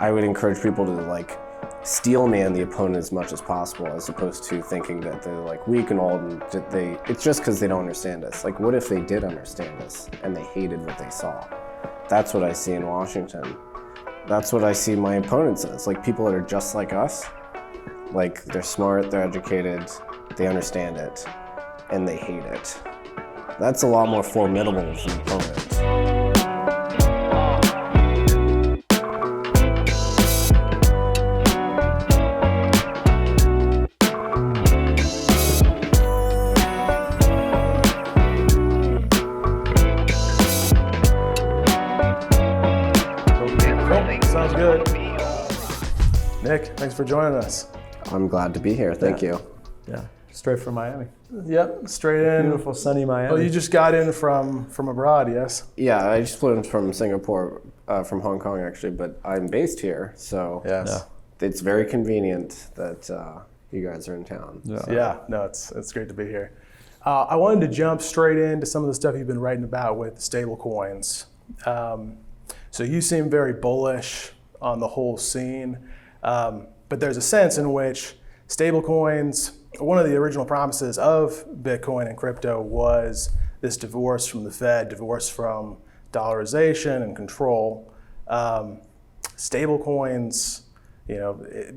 I would encourage people to like steel man the opponent as much as possible, as opposed to thinking that they're like weak and old and it's just because they don't understand us. Like, what if they did understand us and they hated what they saw? That's what I see in Washington. That's what I see my opponents as, like people that are just like us. Like, they're smart, they're educated, they understand it, and they hate it. That's a lot more formidable than an opponent. Sounds good. Nick, thanks for joining us. I'm glad to be here. Thank you. Yeah, straight from Miami. Yep, straight in. Beautiful, sunny Miami. Oh, you just got in from abroad, yes? Yeah, I just flew in from Singapore, from Hong Kong actually, but I'm based here, so Yes. it's very convenient that you guys are in town. Yeah. So. Yeah, no, it's great to be here. I wanted to jump straight into some of the stuff you've been writing about with stablecoins. So you seem very bullish on the whole scene, but there's a sense in which stablecoins, one of the original promises of Bitcoin and crypto was this divorce from the Fed, divorce from dollarization and control. Stablecoins,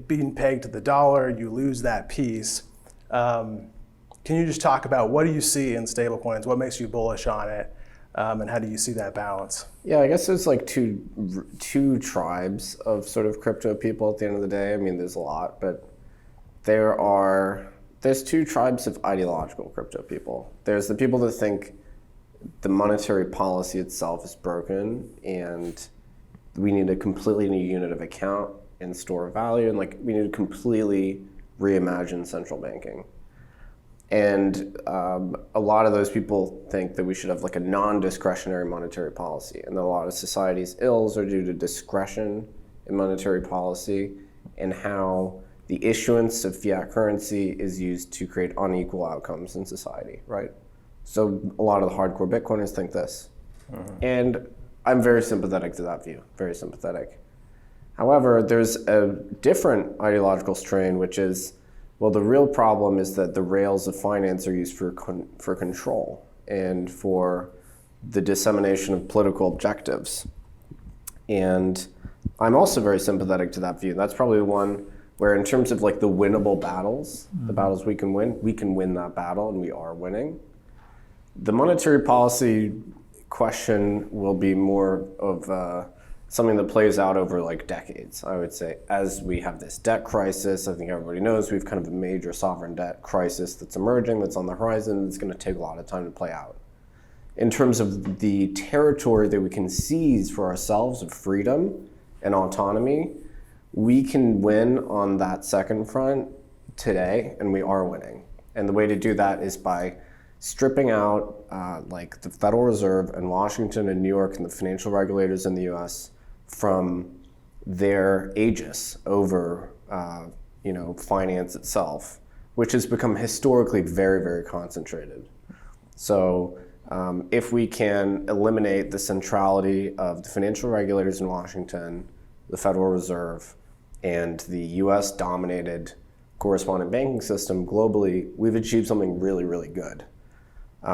being pegged to the dollar, you lose that piece. Can you just talk about what do you see in stablecoins? What makes you bullish on it? And how do you see that balance? Yeah, I guess there's like two tribes of sort of crypto people at the end of the day. I mean, there's a lot, but there's two tribes of ideological crypto people. There's the people that think the monetary policy itself is broken and we need a completely new unit of account and store of value, and like we need to completely reimagine central banking. And a lot of those people think that we should have like a non-discretionary monetary policy, and that a lot of society's ills are due to discretion in monetary policy and how the issuance of fiat currency is used to create unequal outcomes in society, right? So a lot of the hardcore Bitcoiners think this. And I'm very sympathetic to that view, very sympathetic. However, there's a different ideological strain, which is, well, the real problem is that the rails of finance are used for control and for the dissemination of political objectives. And I'm also very sympathetic to that view. That's probably one where, in terms of like the winnable battles, the battles we can win that battle, and we are winning. The monetary policy question will be more of something that plays out over like decades, I would say. As we have this debt crisis, I think everybody knows we've kind of a major sovereign debt crisis that's emerging, that's on the horizon, that's going to take a lot of time to play out. In terms of the territory that we can seize for ourselves of freedom and autonomy, we can win on that second front today, and we are winning. And the way to do that is by stripping out like the Federal Reserve and Washington and New York and the financial regulators in the US from their aegis over finance itself, which has become historically very, very concentrated. So if we can eliminate the centrality of the financial regulators in Washington, the Federal Reserve, and the US dominated correspondent banking system globally, we've achieved something really, really good.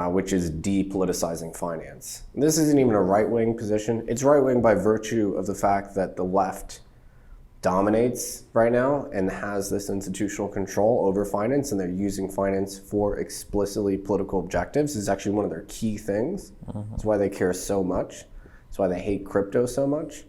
Which is depoliticizing finance. And this isn't even a right-wing position. It's right-wing by virtue of the fact that the left dominates right now and has this institutional control over finance, and they're using finance for explicitly political objectives. This is actually one of their key things. That's why they care so much. That's why they hate crypto so much.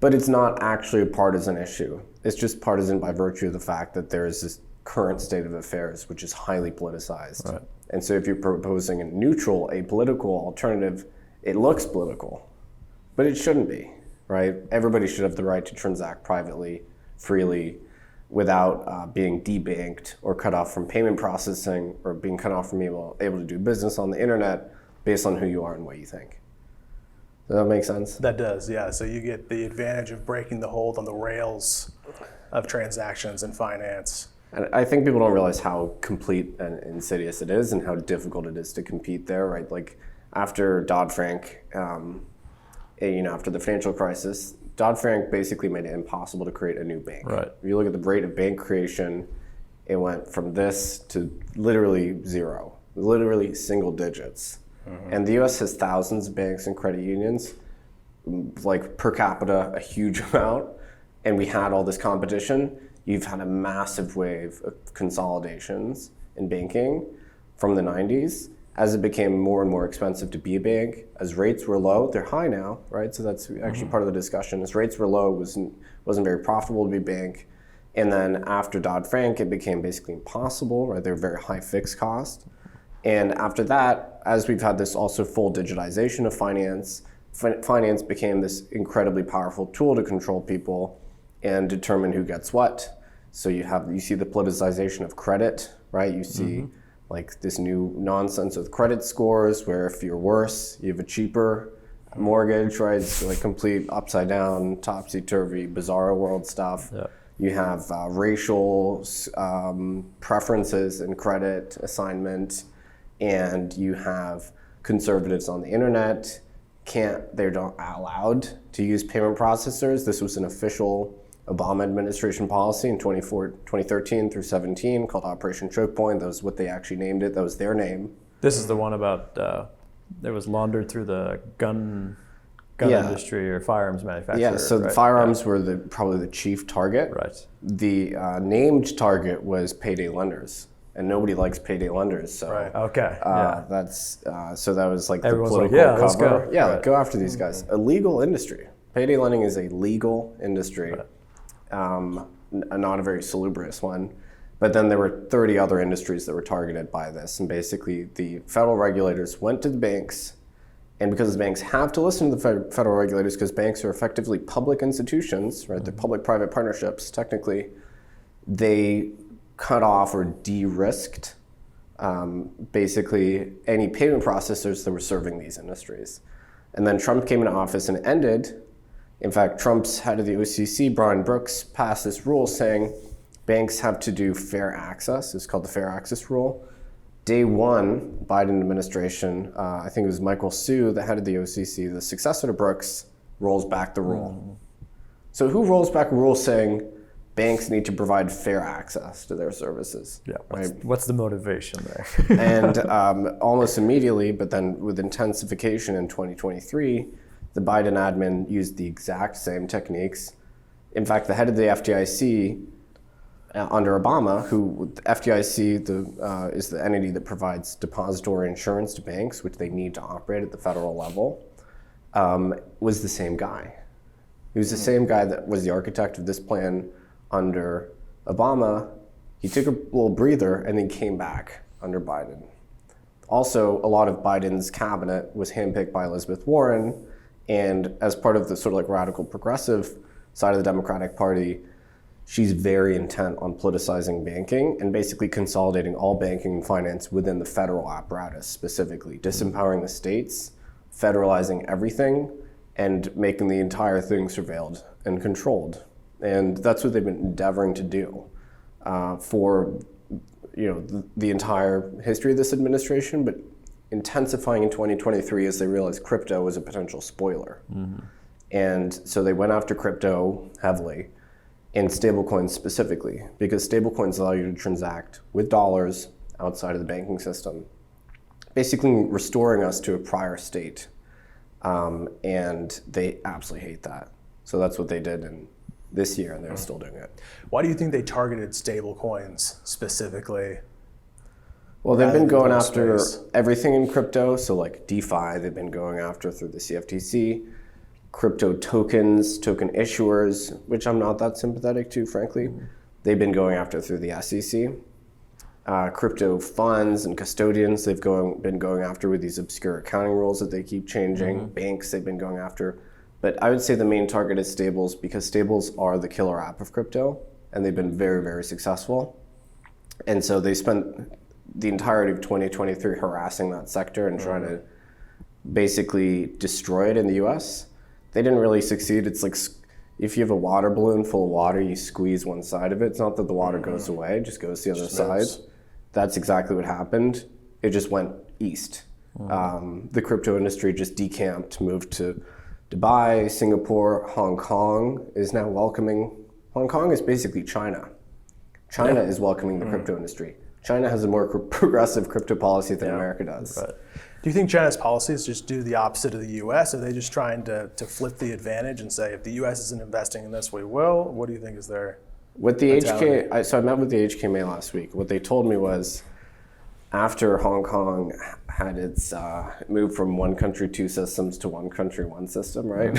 But it's not actually a partisan issue. It's just partisan by virtue of the fact that there is this current state of affairs, which is highly politicized. Right. And so if you're proposing a neutral, apolitical alternative, it looks political, but it shouldn't be, right? Everybody should have the right to transact privately, freely, without being debanked or cut off from payment processing or being cut off from able to do business on the internet based on who you are and what you think. Does that make sense? That does, yeah. So you get the advantage of breaking the hold on the rails of transactions in finance. And I think people don't realize how complete and insidious it is and how difficult it is to compete there, right? Like after Dodd-Frank, after the financial crisis, Dodd-Frank basically made it impossible to create a new bank. Right. If you look at the rate of bank creation, it went from this to literally zero, literally single digits. And the US has thousands of banks and credit unions, like per capita, a huge amount. And we had all this competition. You've had a massive wave of consolidations in banking from the 90s as it became more and more expensive to be a bank. As rates were low, they're high now, right? So that's actually part of the discussion. As rates were low, it wasn't very profitable to be a bank. And then after Dodd-Frank, it became basically impossible, right? They were very high fixed cost. And after that, as we've had this also full digitization of finance, finance became this incredibly powerful tool to control people and determine who gets what. So you see the politicization of credit, right? You see like this new nonsense with credit scores where if you're worse, you have a cheaper mortgage, right? It's like complete upside down, topsy-turvy, bizarro world stuff. Yeah. You have racial preferences in credit assignment, and you have conservatives on the internet. They're not allowed to use payment processors. This was an official Obama administration policy in 2013 through 17 called Operation Choke Point. That was what they actually named it. That was their name. This is the one about it was laundered through the gun industry or firearms manufacturer. Yeah, so the firearms were probably the chief target. Right. The named target was payday lenders, and nobody likes payday lenders. So Okay. that's so that was like Everyone's the like, political yeah, let's cover. go. Yeah, Right. go after these guys. A legal industry. Payday lending is a legal industry, not a very salubrious one. But then there were 30 other industries that were targeted by this, and basically the federal regulators went to the banks. And because the banks have to listen to the federal regulators, because banks are effectively public institutions, right? They're public-private partnerships, technically. They cut off or de-risked basically any payment processors that were serving these industries. And then Trump came into office and it ended. In fact, Trump's head of the OCC, Brian Brooks, passed this rule saying banks have to do fair access. It's called the Fair Access Rule. Day one, Biden administration, I think it was Michael Hsu, the head of the OCC, the successor to Brooks, rolls back the rule. So who rolls back a rule saying banks need to provide fair access to their services? Yeah. Right? What's the motivation there? And almost immediately, but then with intensification in 2023, the Biden admin used the exact same techniques. In fact, the head of the FDIC under Obama, who the FDIC is the entity that provides depository insurance to banks, which they need to operate at the federal level, was the same guy. He was the same guy that was the architect of this plan under Obama. He took a little breather and then came back under Biden. Also, a lot of Biden's cabinet was handpicked by Elizabeth Warren, and as part of the sort of like radical progressive side of the Democratic Party, she's very intent on politicizing banking and basically consolidating all banking and finance within the federal apparatus, specifically disempowering the states, federalizing everything, and making the entire thing surveilled and controlled. And that's what they've been endeavoring to do for the entire history of this administration, but intensifying in 2023 as they realized crypto was a potential spoiler. And so they went after crypto heavily, and stablecoins specifically, because stablecoins allow you to transact with dollars outside of the banking system, basically restoring us to a prior state. And they absolutely hate that. So that's what they did this year, and they're still doing it. Why do you think they targeted stablecoins specifically? Well, they've been going Rather than after space. everything in crypto. So like DeFi, they've been going after through the CFTC. Crypto tokens, token issuers, which I'm not that sympathetic to, frankly. They've been going after through the SEC. Crypto funds and custodians, they've been going after with these obscure accounting rules that they keep changing. Banks, they've been going after. But I would say the main target is stables, because stables are the killer app of crypto, and they've been very, very successful. And so they spent the entirety of 2023 harassing that sector and trying to basically destroy it in the US. They didn't really succeed. It's like if you have a water balloon full of water, you squeeze one side of it. It's not that the water goes away, it just goes to the other side. moves. That's exactly what happened. It just went east. The crypto industry just decamped, moved to Dubai, Singapore, Hong Kong is now welcoming. Hong Kong is basically China. China is welcoming the crypto industry. China has a more progressive crypto policy than America does. Right. Do you think China's policies just do the opposite of the U.S.? Are they just trying to flip the advantage and say, if the U.S. isn't investing in this, we will? What do you think is their With the mentality? so I met with the HKMA last week. What they told me was, after Hong Kong had its move from one country, two systems to one country, one system, right?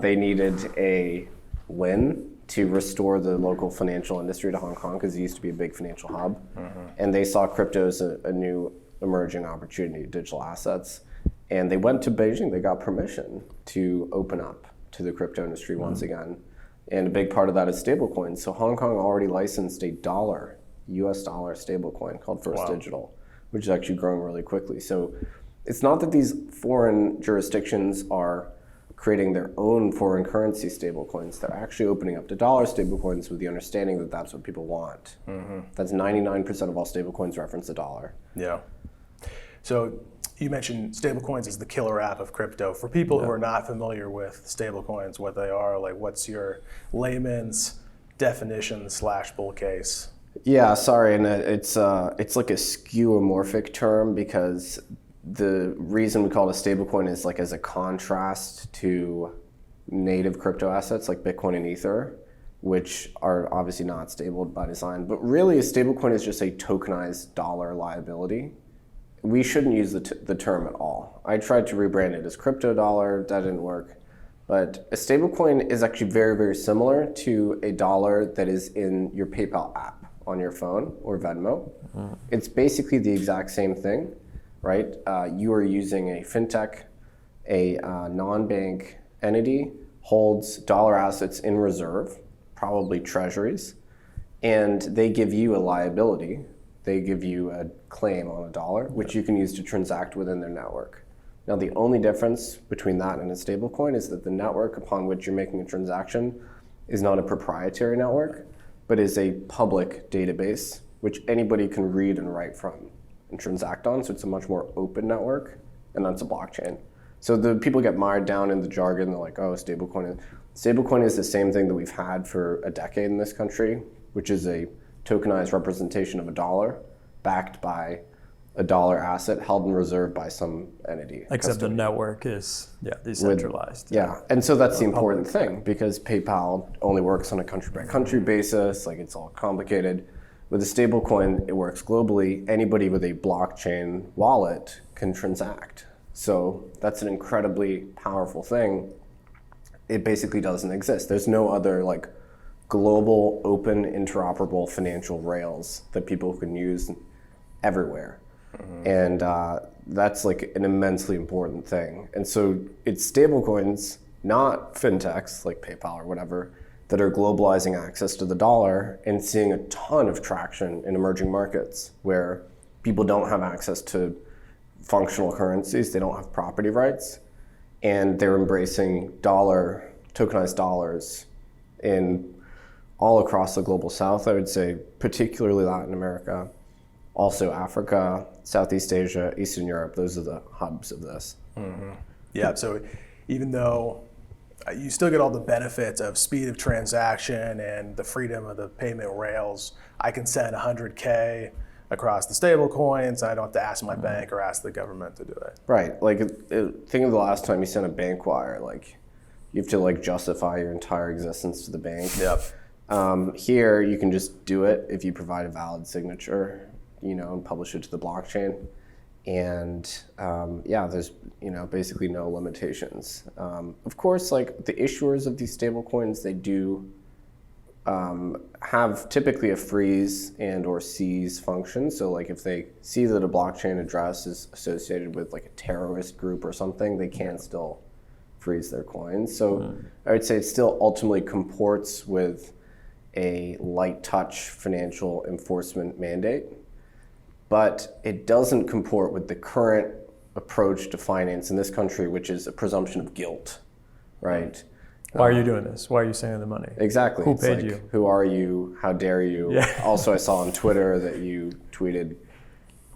They needed a win to restore the local financial industry to Hong Kong because it used to be a big financial hub. And they saw crypto as a new emerging opportunity, digital assets. And they went to Beijing, they got permission to open up to the crypto industry once again. And a big part of that is stablecoins. So Hong Kong already licensed a US dollar stablecoin called First Digital, which is actually growing really quickly. So it's not that these foreign jurisdictions are creating their own foreign currency stablecoins. They're actually opening up to dollar stablecoins with the understanding that that's what people want. That's 99% of all stablecoins reference the dollar. Yeah. So you mentioned stablecoins as the killer app of crypto. For people who are not familiar with stablecoins, what they are, like what's your layman's definition / bull case? Yeah, sorry, and it's like a skeuomorphic term because the reason we call it a stablecoin is like as a contrast to native crypto assets like Bitcoin and Ether, which are obviously not stable by design. But really, a stablecoin is just a tokenized dollar liability. We shouldn't use the term at all. I tried to rebrand it as crypto dollar, that didn't work. But a stablecoin is actually very, very similar to a dollar that is in your PayPal app on your phone or Venmo. It's basically the exact same thing, right? You are using a fintech, a non-bank entity holds dollar assets in reserve, probably treasuries, and they give you a liability. They give you a claim on a dollar, which you can use to transact within their network. Now, the only difference between that and a stablecoin is that the network upon which you're making a transaction is not a proprietary network, but is a public database, which anybody can read and write from and transact on. So it's a much more open network, and that's a blockchain. So the people get mired down in the jargon. They're like, oh, stablecoin. Stablecoin is the same thing that we've had for a decade in this country, which is a tokenized representation of a dollar backed by a dollar asset held in reserve by some entity. Except the network is decentralized. And so that's the important thing because PayPal only works on a country-by-country basis, like it's all complicated. With a stablecoin, it works globally. Anybody with a blockchain wallet can transact. So that's an incredibly powerful thing. It basically doesn't exist. There's no other like global, open, interoperable financial rails that people can use everywhere. And that's like an immensely important thing. And so it's stablecoins, not fintechs like PayPal or whatever, that are globalizing access to the dollar and seeing a ton of traction in emerging markets where people don't have access to functional currencies, they don't have property rights, and they're embracing tokenized dollars in all across the global south, I would say, particularly Latin America, also Africa, Southeast Asia, Eastern Europe. Those are the hubs of this. Yeah, so even though you still get all the benefits of speed of transaction and the freedom of the payment rails, I can send 100K across the stable coins. I don't have to ask my bank or ask the government to do it. Right. Like, think of the last time you sent a bank wire. Like, you have to like justify your entire existence to the bank. Yep. Here, you can just do it if you provide a valid signature, and publish it to the blockchain. And there's basically no limitations. Of course, like the issuers of these stablecoins, they do have typically a freeze and or seize function. So like if they see that a blockchain address is associated with like a terrorist group or something, they can still freeze their coins. So I would say it still ultimately comports with a light touch financial enforcement mandate, but it doesn't comport with the current approach to finance in this country, which is a presumption of guilt, right? Why are you doing this? Why are you sending the money? Exactly. Who It's paid like, you? Who are you? How dare you? Yeah. Also, I saw on Twitter that you tweeted,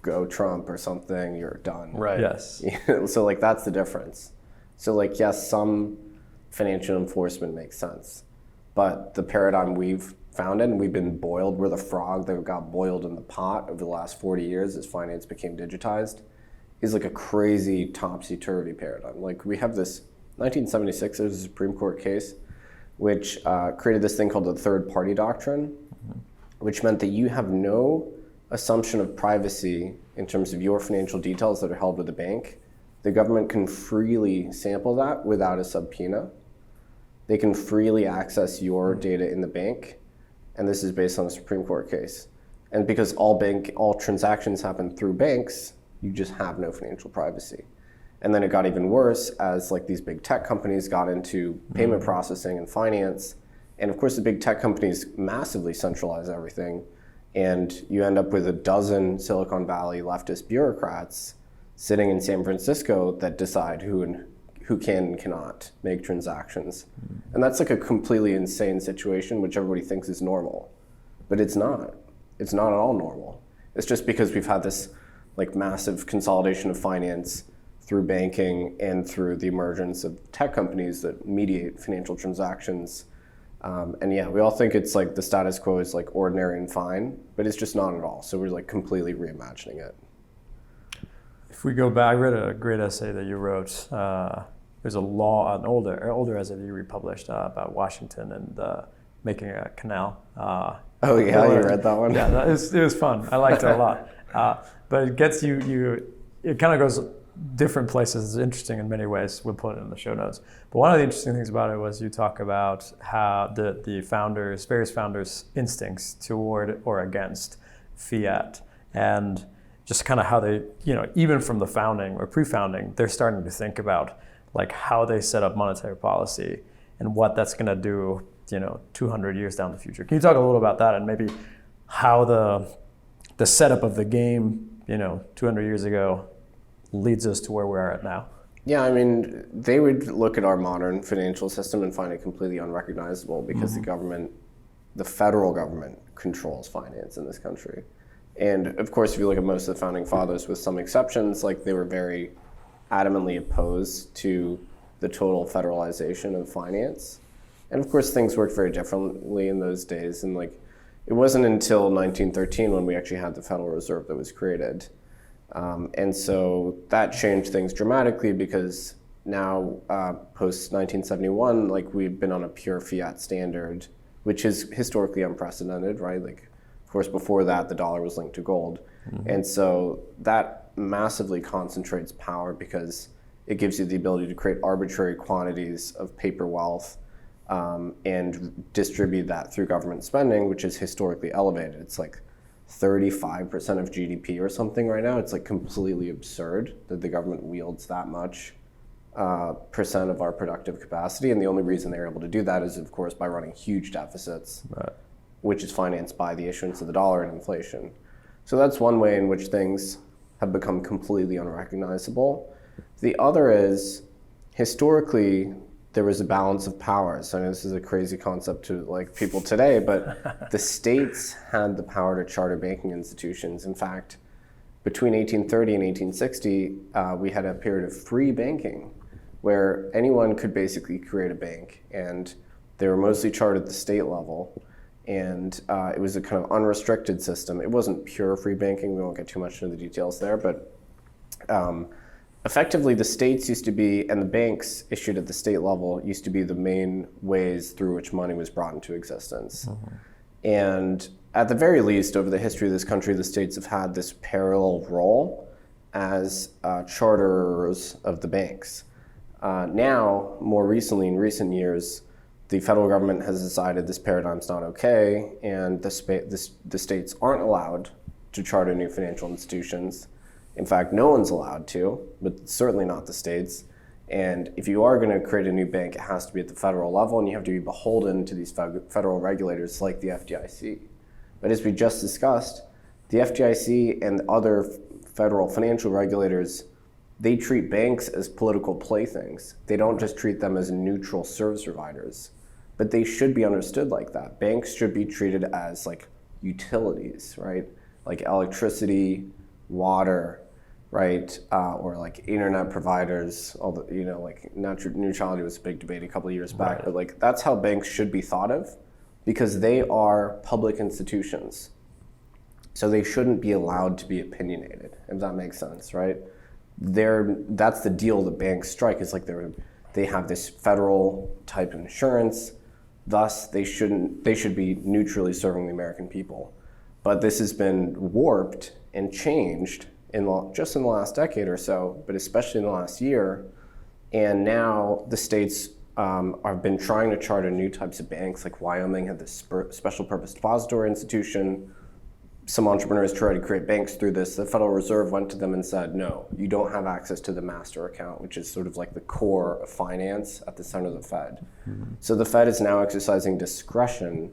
"Go Trump" or something. You're done. Right. Yes. So like that's the difference. So like, yes, some financial enforcement makes sense, but the paradigm we've found it, and we've been boiled, we're the frog that got boiled in the pot over the last 40 years as finance became digitized, is like a crazy topsy-turvy paradigm. Like we have this 1976, there's a Supreme Court case which created this thing called the third party doctrine, which meant that you have no assumption of privacy in terms of your financial details that are held with the bank. The government can freely sample that without a subpoena. They can freely access your data in the bank, and this is based on a Supreme Court case. And because all transactions happen through banks, you just have no financial privacy. And then it got even worse as like these big tech companies got into payment processing and finance. And of course the big tech companies massively centralize everything. And you end up with a dozen Silicon Valley leftist bureaucrats sitting in San Francisco that decide who can and cannot make transactions. And that's like a completely insane situation, which everybody thinks is normal. But it's not. It's not at all normal. It's just because we've had this like massive consolidation of finance through banking and through the emergence of tech companies that mediate financial transactions. And yeah, we all think it's like the status quo is like ordinary and fine, but it's just not at all. So we're like completely reimagining it. If we go back, I read a great essay that you wrote. There's an older essay that you republished about Washington and making a canal. Oh yeah, you read that one? Yeah, it was fun. I liked it a lot. But it gets it kind of goes different places. It's interesting in many ways. We'll put it in the show notes. But one of the interesting things about it was you talk about how the various founders' instincts toward or against fiat, and just kind of how they, even from the founding or pre-founding, they're starting to think about like how they set up monetary policy and what that's going to do, 200 years down the future. Can you talk a little about that and maybe how the setup of the game, 200 years ago leads us to where we're at now? Yeah, I mean, they would look at our modern financial system and find it completely unrecognizable because the federal government controls finance in this country. And of course, if you look at most of the founding fathers, with some exceptions, like they were very adamantly opposed to the total federalization of finance. And of course, things worked very differently in those days. And like, it wasn't until 1913 when we actually had the Federal Reserve that was created. And so that changed things dramatically because now, post 1971, like we've been on a pure fiat standard, which is historically unprecedented, right? Like, of course, before that, the dollar was linked to gold. And so that massively concentrates power because it gives you the ability to create arbitrary quantities of paper wealth and distribute that through government spending, which is historically elevated. It's like 35% of GDP or something right now. It's like completely absurd that the government wields that much percent of our productive capacity. And the only reason they're able to do that is, of course, by running huge deficits, which is financed by the issuance of the dollar and inflation. So that's one way in which things have become completely unrecognizable. The other is, historically, there was a balance of powers. I know this is a crazy concept to like people today, but the states had the power to charter banking institutions. In fact, between 1830 and 1860, we had a period of free banking where anyone could basically create a bank, and they were mostly chartered at the state level. And it was a kind of unrestricted system. It wasn't pure free banking. We won't get too much into the details there, but effectively the states used to be, and the banks issued at the state level used to be the main ways through which money was brought into existence. And at the very least, over the history of this country, the states have had this parallel role as charterers of the banks. Now, more recently, in recent years, the federal government has decided this paradigm's not okay, and the states aren't allowed to charter new financial institutions. In fact, no one's allowed to, but certainly not the states. And if you are going to create a new bank, it has to be at the federal level, and you have to be beholden to these federal regulators like the FDIC. But as we just discussed, the FDIC and other federal financial regulators, they treat banks as political playthings. They don't just treat them as neutral service providers, but they should be understood like that. Banks should be treated as like utilities, right? Like electricity, water, right? Or like internet providers, all the, like neutrality was a big debate a couple of years back, but like that's how banks should be thought of, because they are public institutions. So they shouldn't be allowed to be opinionated, if that makes sense, right? That's the deal the banks strike. Is like they have this federal type of insurance, thus they should be neutrally serving the American people. But this has been warped and changed just in the last decade or so, but especially in the last year. And now the states have been trying to charter new types of banks. Like Wyoming had this special purpose depository institution. Some entrepreneurs tried to create banks through this. The Federal Reserve went to them and said, no, you don't have access to the master account, which is sort of like the core of finance at the center of the Fed. Mm-hmm. So the Fed is now exercising discretion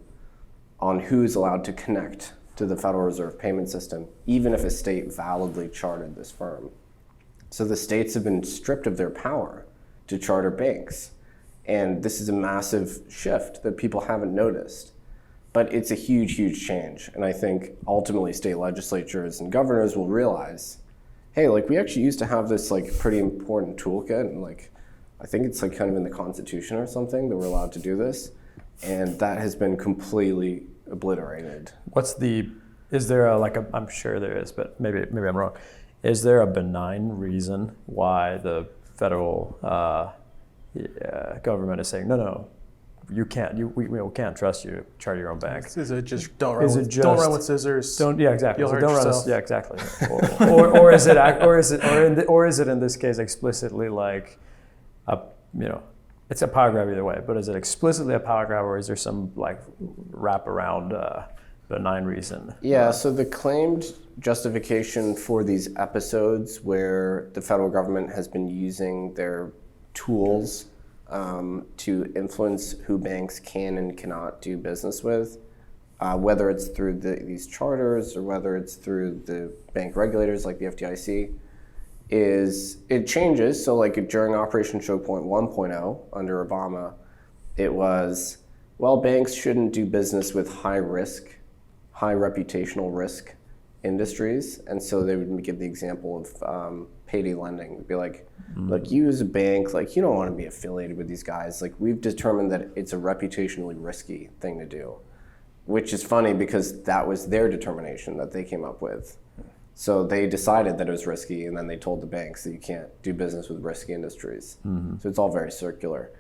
on who's allowed to connect to the Federal Reserve payment system, even if a state validly chartered this firm. So the states have been stripped of their power to charter banks. And this is a massive shift that people haven't noticed. But it's a huge, huge change. And I think ultimately state legislatures and governors will realize, hey, like we actually used to have this like pretty important toolkit, and like I think it's like kind of in the Constitution or something that we're allowed to do this. And that has been completely obliterated. Is there I'm sure there is, but maybe I'm wrong. Is there a benign reason why the federal government is saying, no, you can't. We can't trust you to charter your own bank. Is it just don't run with scissors? Exactly. You'll hurt don't yourself. Run. Exactly. or is it in this case explicitly like, it's a power grab either way. But is it explicitly a power grab, or is there some like wraparound benign reason? Yeah. So the claimed justification for these episodes where the federal government has been using their tools to influence who banks can and cannot do business with, whether it's through these charters or whether it's through the bank regulators like the FDIC, it changes. So like during Operation Choke Point 1.0 under Obama, it was, well, banks shouldn't do business with high reputational risk industries. And so they would give the example of payday lending. It'd be like, look, you as a bank, like you don't want to be affiliated with these guys. Like we've determined that it's a reputationally risky thing to do, which is funny because that was their determination that they came up with. So they decided that it was risky, and then they told the banks that you can't do business with risky industries. Mm-hmm. So it's all very circular.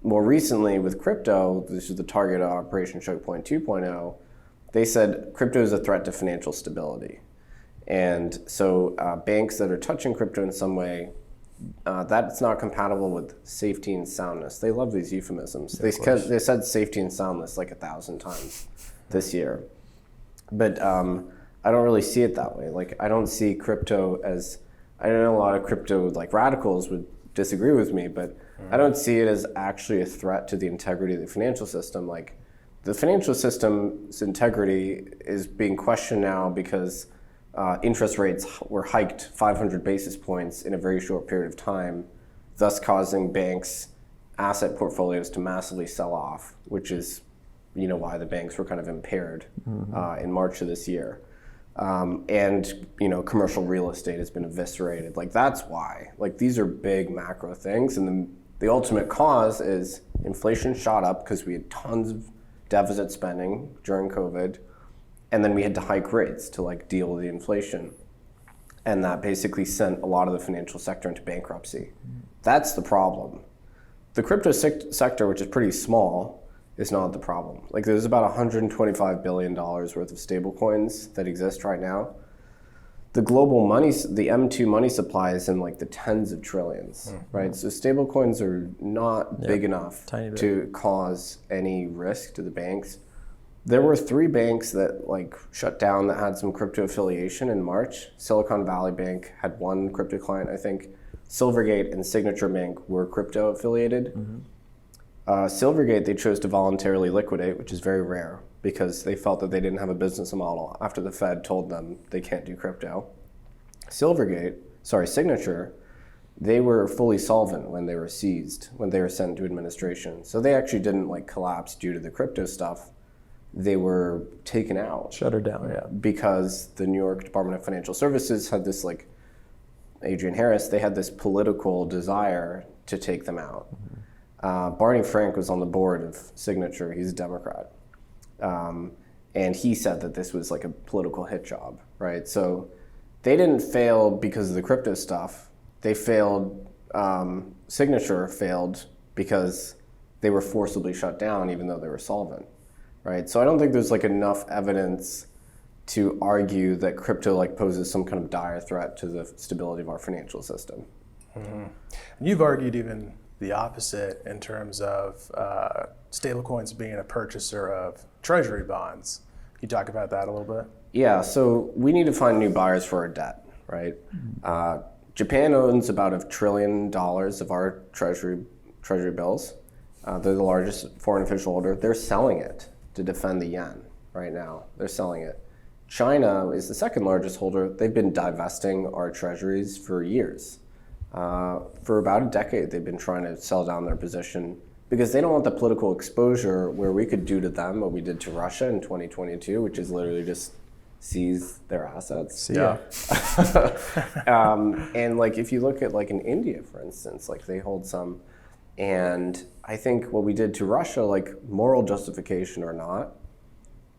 More recently with crypto, this is the target of Operation Choke Point 2.0, they said crypto is a threat to financial stability. And so banks that are touching crypto in some way, that's not compatible with safety and soundness. They love these euphemisms. They said safety and soundness like 1,000 times this year. But I don't really see it that way. Like I don't see crypto as, I know a lot of crypto like radicals would disagree with me, but I don't see it as actually a threat to the integrity of the financial system. Like the financial system's integrity is being questioned now because interest rates were hiked 500 basis points in a very short period of time, thus causing banks' asset portfolios to massively sell off, which is why the banks were kind of impaired in March of this year. And commercial real estate has been eviscerated. Like that's why. Like these are big macro things, and the ultimate cause is inflation shot up because we had tons of deficit spending during COVID. And then we had to hike rates to like deal with the inflation. And that basically sent a lot of the financial sector into bankruptcy. That's the problem. The crypto sector, which is pretty small, is not the problem. Like there's about $125 billion worth of stablecoins that exist right now. The global money, the M2 money supply is in like the tens of trillions, right? So stablecoins are not big enough to cause any risk to the banks. There were 3 banks that like shut down that had some crypto affiliation in March. Silicon Valley Bank had 1 crypto client, I think. Silvergate and Signature Bank were crypto affiliated. Silvergate, they chose to voluntarily liquidate, which is very rare because they felt that they didn't have a business model after the Fed told them they can't do crypto. Signature, they were fully solvent when they were seized, when they were sent to administration. So they actually didn't like collapse due to the crypto stuff. They were taken out. Shuttered down, yeah. Because the New York Department of Financial Services had this like Adrian Harris, they had this political desire to take them out. Barney Frank was on the board of Signature. He's a Democrat. And he said that this was like a political hit job, right? So they didn't fail because of the crypto stuff. They failed, Signature failed because they were forcibly shut down even though they were solvent, right? So I don't think there's like enough evidence to argue that crypto like poses some kind of dire threat to the stability of our financial system. Mm-hmm. And you've argued even the opposite in terms of stablecoins being a purchaser of treasury bonds. Can you talk about that a little bit? Yeah, so we need to find new buyers for our debt, right? Japan owns about $1 trillion of our treasury bills. They're the largest foreign official holder. They're selling it to defend the yen right now. They're selling it. China is the second largest holder. They've been divesting our treasuries for years. For about a decade, they've been trying to sell down their position because they don't want the political exposure where we could do to them what we did to Russia in 2022, which is literally just seize their assets. Yeah. And like if you look at like in India, for instance, like they hold some, and I think what we did to Russia, like moral justification or not,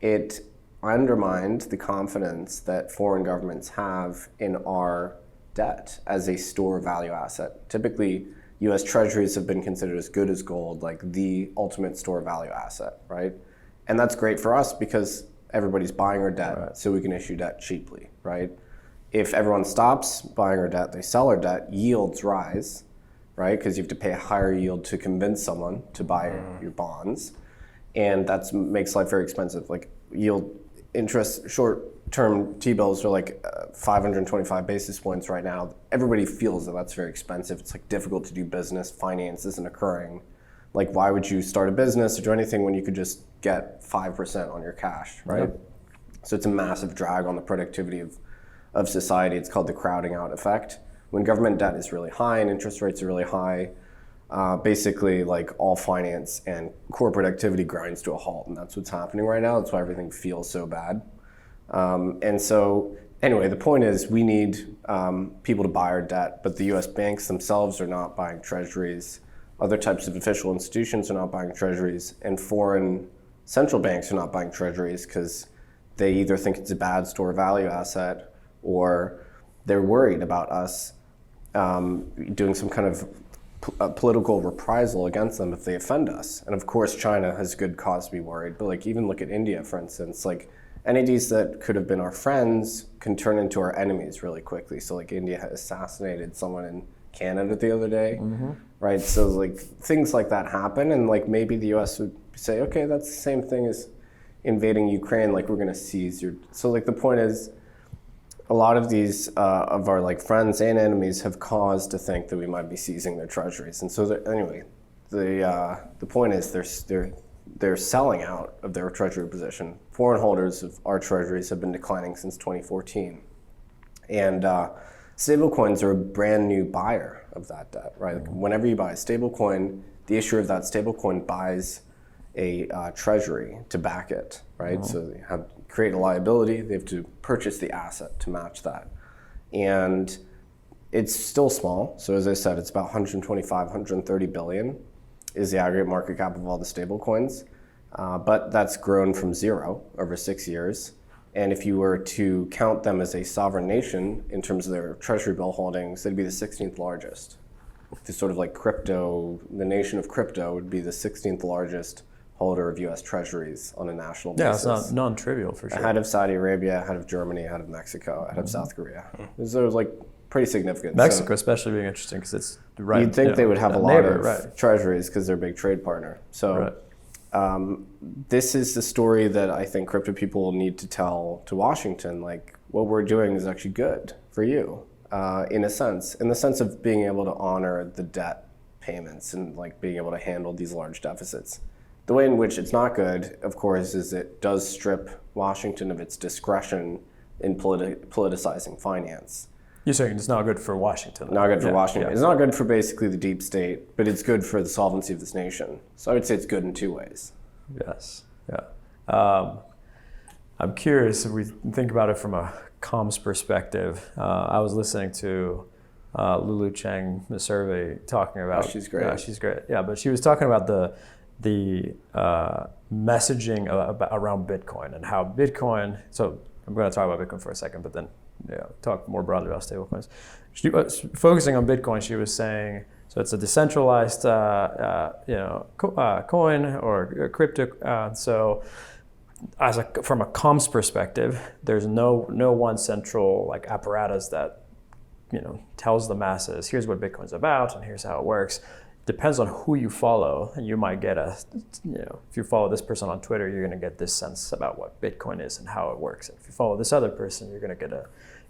it undermined the confidence that foreign governments have in our debt as a store of value asset. Typically, U.S. treasuries have been considered as good as gold, like the ultimate store of value asset, right? And that's great for us because everybody's buying our debt, right, so we can issue debt cheaply, right? If everyone stops buying our debt, they sell our debt, yields rise, right? Because you have to pay a higher yield to convince someone to buy your bonds. And that makes life very expensive. Like yield interest, short-term T-bills are like 525 basis points right now. Everybody feels that that's very expensive. It's like difficult to do business. Finance isn't occurring. Like why would you start a business or do anything when you could just get 5% on your cash, right? Yep. So it's a massive drag on the productivity of society. It's called the crowding out effect. When government debt is really high and interest rates are really high, basically like all finance and corporate activity grinds to a halt, and that's what's happening right now. That's why everything feels so bad. And so anyway, the point is we need people to buy our debt, but the US banks themselves are not buying treasuries. Other types of official institutions are not buying treasuries, and foreign central banks are not buying treasuries because they either think it's a bad store value asset or they're worried about us doing some kind of political reprisal against them if they offend us. And of course, China has good cause to be worried, but like even look at India, for instance, like entities that could have been our friends can turn into our enemies really quickly. So like India had assassinated someone in Canada the other day, right? So like things like that happen, and like maybe the US would say, okay, that's the same thing as invading Ukraine, like we're gonna seize your, so like the point is, a lot of these of our like friends and enemies have cause to think that we might be seizing their treasuries. And so anyway, the point is they're selling out of their treasury position. Foreign holders of our treasuries have been declining since 2014. And stablecoins are a brand new buyer of that debt, right? Like whenever you buy a stablecoin, the issuer of that stablecoin buys a treasury to back it, right? So they create a liability, they have to purchase the asset to match that. And it's still small. So as I said, it's about 125, 130 billion is the aggregate market cap of all the stable coins. But that's grown from zero over 6 years. And if you were to count them as a sovereign nation in terms of their treasury bill holdings, they'd be the 16th largest. The sort of like crypto, the nation of crypto would be the 16th largest holder of U.S. treasuries on a national basis. Yeah, it's not non-trivial for sure. Ahead of Saudi Arabia, ahead of Germany, ahead of Mexico, ahead of South Korea. So it's like pretty significant. Mexico especially being interesting because it's right. You'd think they would have a lot neighbor, of treasuries because they're a big trade partner. So this is the story that I think crypto people will need to tell to Washington. Like what we're doing is actually good for you, in the sense of being able to honor the debt payments and like being able to handle these large deficits. The way in which it's not good, of course, is it does strip Washington of its discretion in politicizing finance. You're saying it's not good for Washington? Not good for Washington. Yeah. It's not good for basically the deep state, but it's good for the solvency of this nation. So I would say it's good in two ways. Yes, yeah. I'm curious if we think about it from a comms perspective. I was listening to Lulu Cheng, the survey, talking about. Oh, she's great. Yeah, she's great. Yeah, but she was talking about the messaging around Bitcoin and how Bitcoin. So I'm going to talk about Bitcoin for a second, but then talk more broadly about stablecoins. She was focusing on Bitcoin. She was saying, so it's a decentralized, coin or crypto. So, from a comms perspective, there's no one central like apparatus that tells the masses, here's what Bitcoin's about and here's how it works. Depends on who you follow, and you might get if you follow this person on Twitter, you're going to get this sense about what Bitcoin is and how it works. And if you follow this other person, you're going to get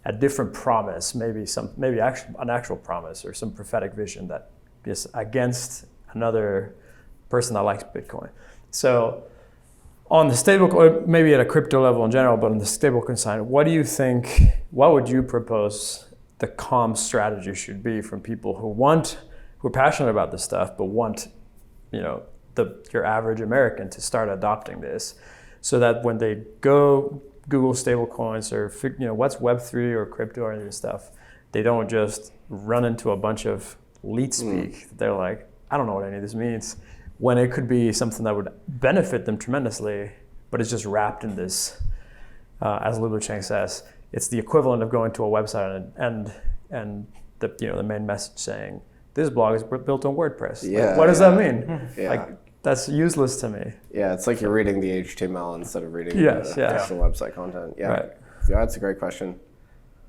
a different promise, maybe an actual promise or some prophetic vision that is against another person that likes Bitcoin. So on the stablecoin, maybe at a crypto level in general, but on the stablecoin side, what would you propose the comm strategy should be from people who are passionate about this stuff, but want, your average American to start adopting this, so that when they go Google stablecoins or what's Web3 or crypto or any of this stuff, they don't just run into a bunch of leet speak. They're like, I don't know what any of this means, when it could be something that would benefit them tremendously, but it's just wrapped in this, as Lulu Cheng says, it's the equivalent of going to a website and the main message saying, this blog is built on WordPress. Yeah, like, what does that mean? Yeah. Like, that's useless to me. Yeah, it's like you're reading the HTML instead of reading the actual website content. Yeah. Right. Yeah, that's a great question.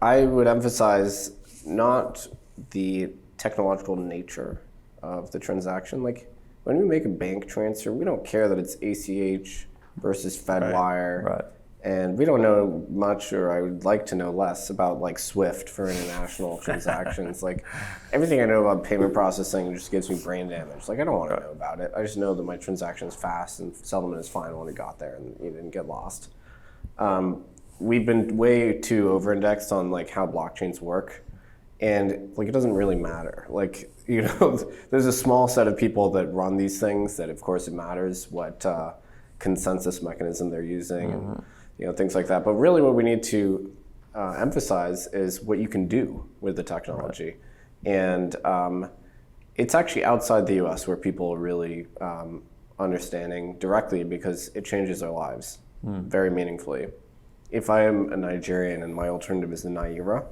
I would emphasize not the technological nature of the transaction. Like when we make a bank transfer, we don't care that it's ACH versus FedWire. Right. And we don't know much, or I would like to know less about like SWIFT for international transactions. Like everything I know about payment processing just gives me brain damage. Like I don't want to know about it. I just know that my transaction is fast and settlement is fine when it got there and you didn't get lost. We've been way too over-indexed on like how blockchains work, and like it doesn't really matter. Like there's a small set of people that run these things that, of course, it matters what consensus mechanism they're using. And, things like that. But really what we need to emphasize is what you can do with the technology. Right. And it's actually outside the US where people are really understanding directly, because it changes their lives very meaningfully. If I am a Nigerian and my alternative is the Naira,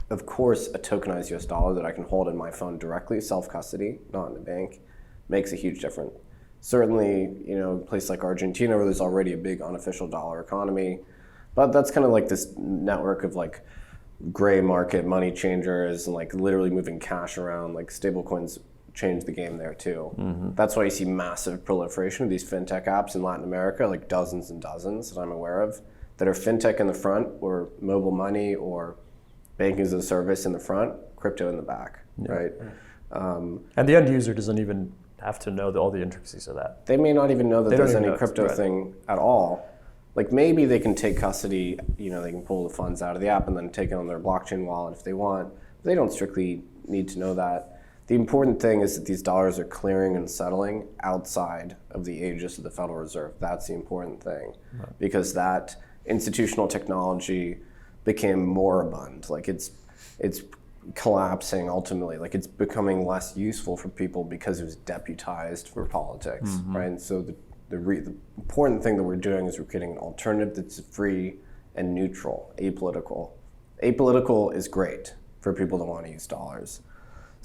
of course a tokenized US dollar that I can hold in my phone directly, self-custody, not in a bank, makes a huge difference. Certainly, a place like Argentina where there's already a big unofficial dollar economy, but that's kind of like this network of like gray market money changers and like literally moving cash around. Like stablecoins change the game there too. That's why you see massive proliferation of these fintech apps in Latin America, like dozens and dozens that I'm aware of, that are fintech in the front or mobile money or banking as a service in the front, crypto in the back, right? And the end user doesn't even have to know all the intricacies of that. They may not even know that there's any crypto thing at all. Like maybe they can take custody, they can pull the funds out of the app and then take it on their blockchain wallet if they want. They don't strictly need to know that. The important thing is that these dollars are clearing and settling outside of the aegis of the Federal Reserve. That's the important thing, because that institutional technology became moribund. Like it's collapsing ultimately. Like it's becoming less useful for people because it was deputized for politics, right? And so the important thing that we're doing is we're creating an alternative that's free and neutral, apolitical. Apolitical is great for people that want to use dollars.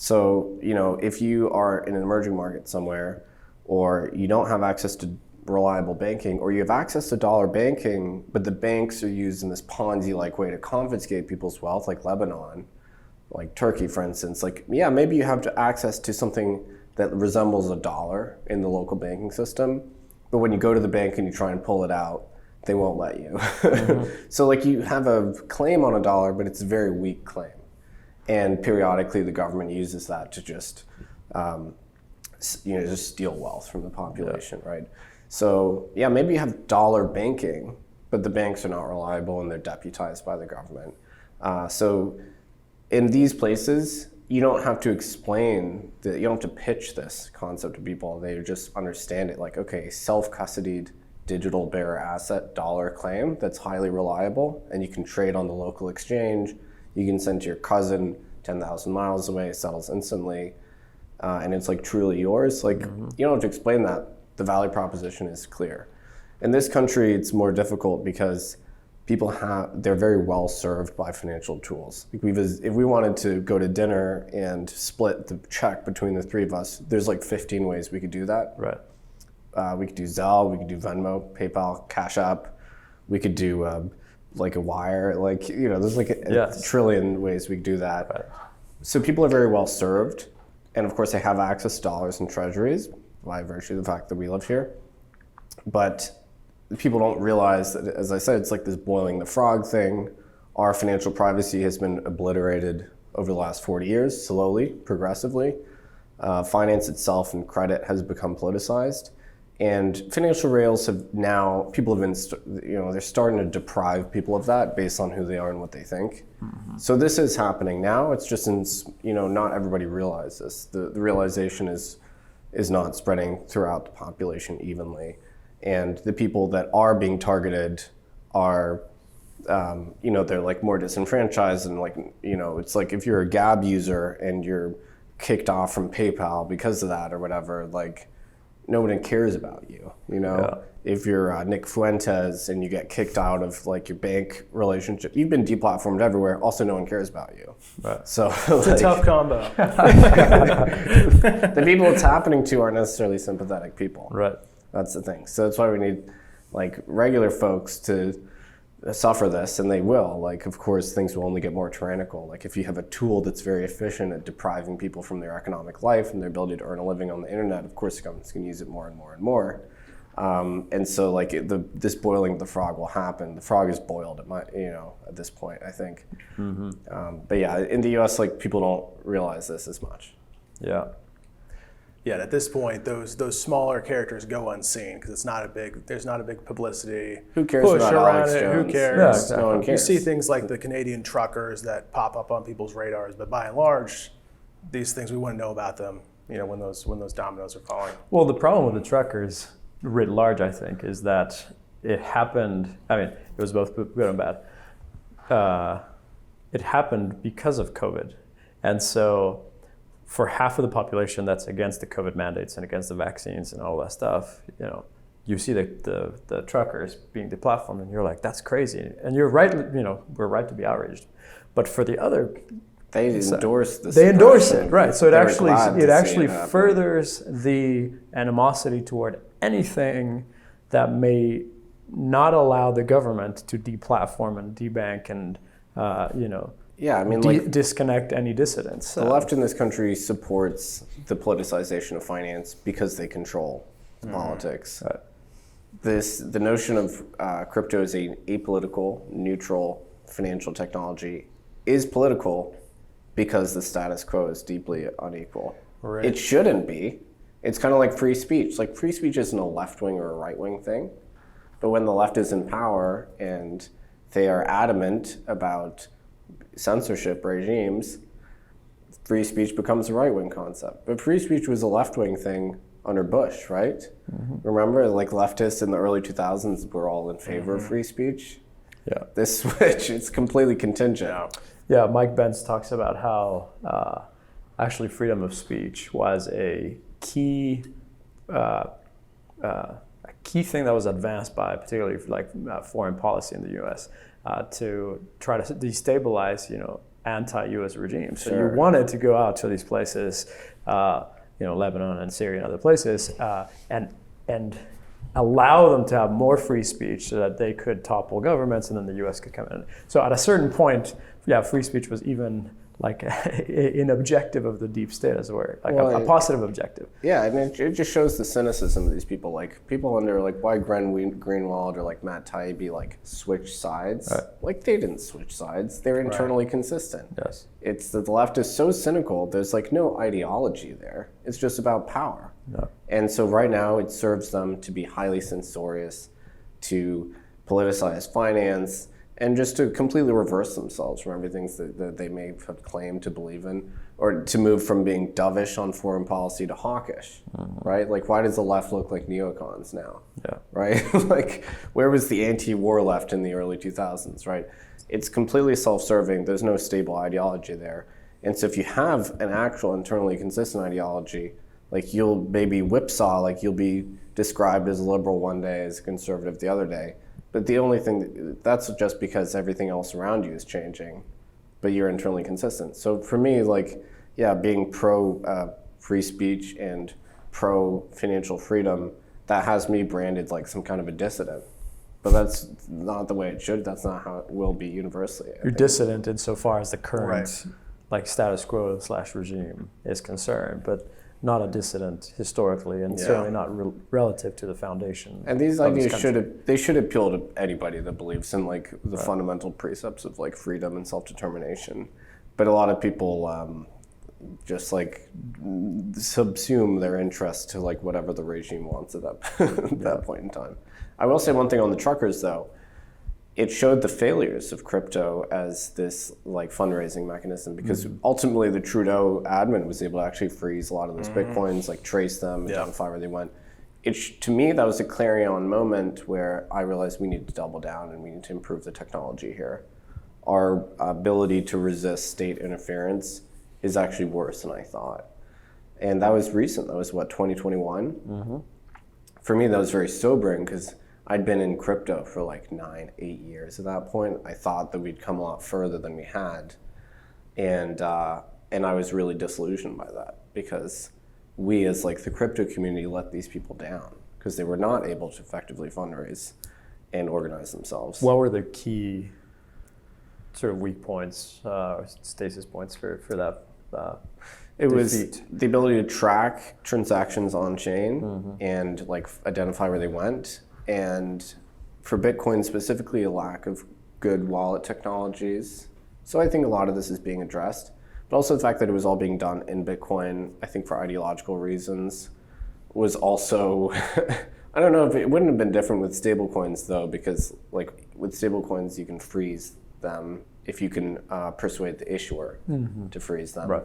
So, if you are in an emerging market somewhere, or you don't have access to reliable banking, or you have access to dollar banking, but the banks are used in this Ponzi-like way to confiscate people's wealth, like Lebanon, like Turkey, for instance, maybe you have access to something that resembles a dollar in the local banking system, but when you go to the bank and you try and pull it out, they won't let you. So you have a claim on a dollar, but it's a very weak claim. And periodically the government uses that to just steal wealth from the population, right? So maybe you have dollar banking, but the banks are not reliable and they're deputized by the government. So in these places, you don't have to explain that, you don't have to pitch this concept to people. They just understand it like, okay, self-custodied digital bearer asset dollar claim that's highly reliable, and you can trade on the local exchange. You can send to your cousin 10,000 miles away, settles instantly, and it's like truly yours. Like you don't have to explain that. The value proposition is clear. In this country, it's more difficult because they're very well served by financial tools. Like if we wanted to go to dinner and split the check between the three of us, there's like 15 ways we could do that. Right. We could do Zelle, we could do Venmo, PayPal, Cash App. We could do like a wire. Like, there's like a trillion ways we could do that. Right. So people are very well served. And of course, they have access to dollars and treasuries by virtue of the fact that we live here. But people don't realize that, as I said, it's like this boiling the frog thing. Our financial privacy has been obliterated over the last 40 years, slowly, progressively. Finance itself and credit has become politicized. And financial rails people have been, they're starting to deprive people of that based on who they are and what they think. So this is happening now. It's just, not everybody realizes this. The realization is not spreading throughout the population evenly. And the people that are being targeted are, they're like more disenfranchised, and it's like if you're a Gab user and you're kicked off from PayPal because of that or whatever, like nobody cares about you. If you're Nick Fuentes and you get kicked out of like your bank relationship, you've been deplatformed everywhere. Also, no one cares about you. Right. So It's a tough combo. The people it's happening to aren't necessarily sympathetic people. Right. That's the thing. So that's why we need like regular folks to suffer this, and they will. Like, of course, things will only get more tyrannical. Like if you have a tool that's very efficient at depriving people from their economic life and their ability to earn a living on the internet, of course, government's going to use it more and more and more. And so like this boiling of the frog will happen. The frog is boiled at this point, I think. But yeah, in the US, like people don't realize this as much. Yeah. Yet at this point, those smaller characters go unseen because there's not a big publicity Who cares push about around Alex it. Jones? Who cares? Yeah, exactly. No one You cares. see things like the Canadian truckers that pop up on people's radars, but by and large, these things we wouldn't know about them. When those dominoes are falling. Well, the problem with the truckers, writ large, I think, is that it happened. I mean, it was both good and bad. It happened because of COVID, and so for half of the population that's against the COVID mandates and against the vaccines and all that stuff, you see the truckers being deplatformed, and you're like, that's crazy, and you're right. We're right to be outraged, but for the other. They endorse this. They endorse it, right? So it They were actually glad to see it happen. furthers the animosity toward anything that may not allow the government to deplatform and debank and Yeah, I mean, disconnect any dissidents. The left in this country supports the politicization of finance because they control politics. Right. The notion of crypto as an apolitical, neutral financial technology is political because the status quo is deeply unequal. Right. It shouldn't be. It's kind of like free speech. Like free speech isn't a left-wing or a right-wing thing. But when the left is in power and they are adamant about censorship regimes, free speech becomes a right-wing concept. But free speech was a left-wing thing under Bush, right? Remember, like leftists in the early 2000s were all in favor of free speech? Yeah. This switch, it's completely contingent. Yeah, Mike Benz talks about how actually freedom of speech was a key thing that was advanced by particularly like foreign policy in the U.S. To try to destabilize, anti-U.S. regimes. So you wanted to go out to these places, Lebanon and Syria and other places, and allow them to have more free speech so that they could topple governments, and then the U.S. could come in. So at a certain point, free speech was even like an objective of the deep state, as it were, like a positive objective. Yeah, and it just shows the cynicism of these people. Like people wonder, like, why Glenn Greenwald or like Matt Taibbi like switch sides. Right. Like they didn't switch sides; they're internally consistent. Yes. It's that the left is so cynical. There's like no ideology there. It's just about power. Yeah. And so right now, it serves them to be highly censorious, to politicize finance, and just to completely reverse themselves from everything that they may have claimed to believe in, or to move from being dovish on foreign policy to hawkish, right? Like, why does the left look like neocons now? Yeah. Right? Like, where was the anti-war left in the early 2000s, right? It's completely self-serving. There's no stable ideology there. And so if you have an actual internally consistent ideology, like you'll maybe whipsaw, like you'll be described as a liberal one day, as a conservative the other day. But the only thing, that's just because everything else around you is changing, but you're internally consistent. So for me, like, yeah, being pro free speech and pro financial freedom, that has me branded like some kind of a dissident. But that's not the way it should. That's not how it will be universally. You're dissident insofar as the current like status quo / regime is concerned, but not a dissident historically, and certainly not relative to the foundation. And these ideas should appeal to anybody that believes in like the fundamental precepts of like freedom and self-determination. But a lot of people just like subsume their interest to like whatever the regime wants at that point in time. I will say one thing on the truckers though. It showed the failures of crypto as this like fundraising mechanism, because ultimately the Trudeau admin was able to actually freeze a lot of those Bitcoins, like trace them, identify where they went. To me, that was a clarion moment where I realized we need to double down and we need to improve the technology here. Our ability to resist state interference is actually worse than I thought. And that was recent. That was what, 2021? For me, that was very sobering because I'd been in crypto for like 9-8 years at that point. I thought that we'd come a lot further than we had. And I was really disillusioned by that, because we as like the crypto community let these people down because they were not able to effectively fundraise and organize themselves. What were the key sort of weak points, stasis points for that It was defeat? the ability to track transactions on chain and like identify where they went. And for Bitcoin specifically, a lack of good wallet technologies. So I think a lot of this is being addressed, but also the fact that it was all being done in Bitcoin, I think for ideological reasons, was also, I don't know if it wouldn't have been different with stablecoins though, because like with stablecoins, you can freeze them if you can persuade the issuer to freeze them. Right.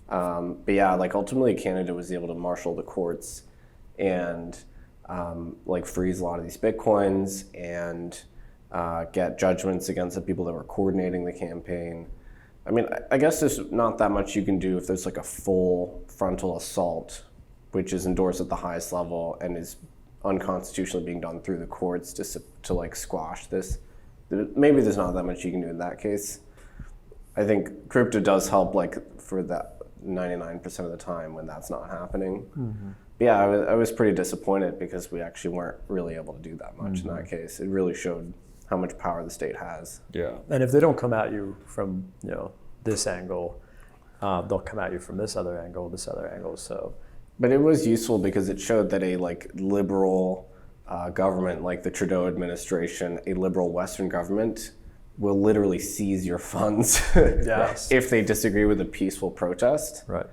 But yeah, like ultimately Canada was able to marshal the courts and like freeze a lot of these Bitcoins and get judgments against the people that were coordinating the campaign. I mean, I guess there's not that much you can do if there's like a full frontal assault, which is endorsed at the highest level and is unconstitutionally being done through the courts just to like squash this. Maybe there's not that much you can do in that case. I think crypto does help like for that 99% of the time when that's not happening. But yeah, I was pretty disappointed because we actually weren't really able to do that much in that case. It really showed how much power the state has. Yeah, and if they don't come at you from this angle, they'll come at you from this other angle. So, but it was useful because it showed that a like liberal government, like the Trudeau administration, a liberal Western government, will literally seize your funds if they disagree with a peaceful protest. Right.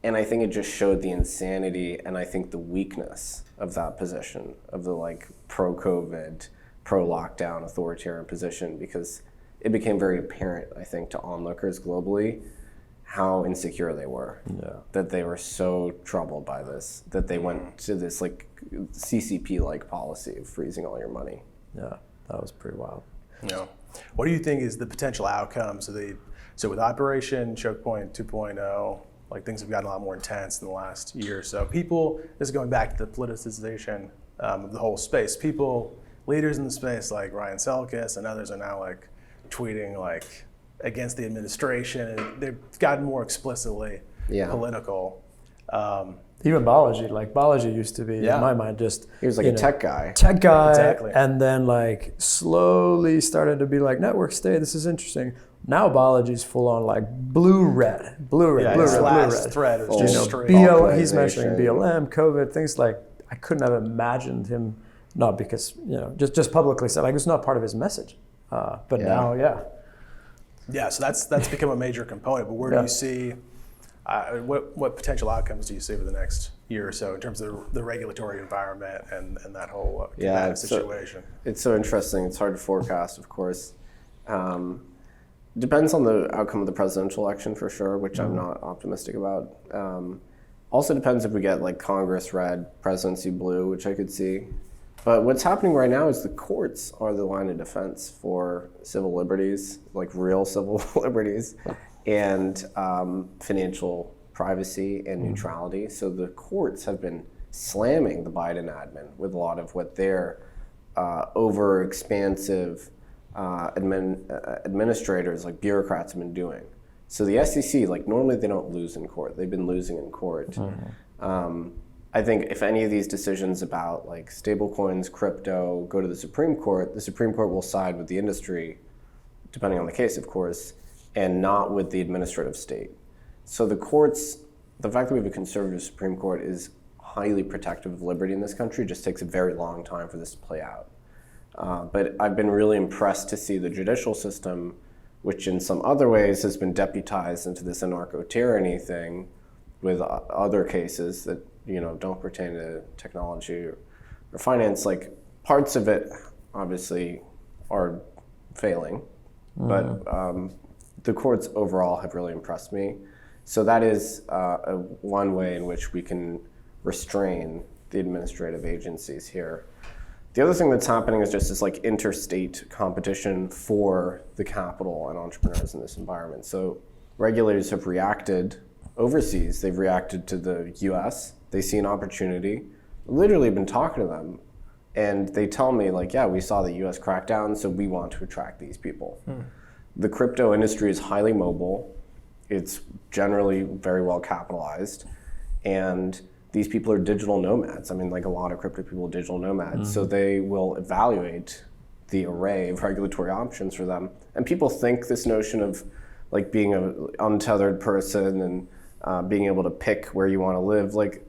And I think it just showed the insanity and I think the weakness of that position, of the like pro-COVID, pro-lockdown authoritarian position, because it became very apparent, I think, to onlookers globally how insecure they were. That they were so troubled by this, that they went to this like CCP-like policy of freezing all your money. Yeah, that was pretty wild. Yeah. What do you think is the potential outcomes of so with Operation Choke Point 2.0, like things have gotten a lot more intense in the last year or so. This is going back to the politicization of the whole space. Leaders in the space like Ryan Selkis and others are now like tweeting like against the administration, and they've gotten more explicitly political. Even Balaji used to be, in my mind, just... He was like a tech guy. Exactly. And then like slowly started to be like, network state, this is interesting. Now Balaji's full on like blue-red. His last thread was just straight. He's mentioning BLM, COVID, things like, I couldn't have imagined him, not because, just publicly said, like it's not part of his message. But now, Yeah, so that's become a major component, but where do you see... what potential outcomes do you see for the next year or so in terms of the regulatory environment and that whole situation? It's so interesting. It's hard to forecast, of course. Depends on the outcome of the presidential election for sure, which I'm not optimistic about. Also depends if we get like Congress red, presidency blue, which I could see. But what's happening right now is the courts are the line of defense for civil liberties, like real civil liberties. and financial privacy and neutrality. So the courts have been slamming the Biden admin with a lot of what their over-expansive administrators, like bureaucrats, have been doing. So the SEC, like normally they don't lose in court. They've been losing in court. I think if any of these decisions about like stablecoins, crypto go to the Supreme Court will side with the industry, depending on the case, of course, and not with the administrative state. So the courts, the fact that we have a conservative Supreme Court is highly protective of liberty in this country. It just takes a very long time for this to play out. But I've been really impressed to see the judicial system, which in some other ways has been deputized into this anarcho-tyranny thing with other cases that don't pertain to technology or finance. Like parts of it obviously are failing, but the courts overall have really impressed me. So that is one way in which we can restrain the administrative agencies here. The other thing that's happening is just this like interstate competition for the capital and entrepreneurs in this environment. So regulators have reacted overseas. They've reacted to the US. They see an opportunity. I've literally been talking to them and they tell me like, yeah, we saw the US crackdown, so we want to attract these people. The crypto industry is highly mobile. It's generally very well capitalized. And these people are digital nomads. I mean, like a lot of crypto people are digital nomads. So they will evaluate the array of regulatory options for them. And people think this notion of like being an untethered person and being able to pick where you want to live, like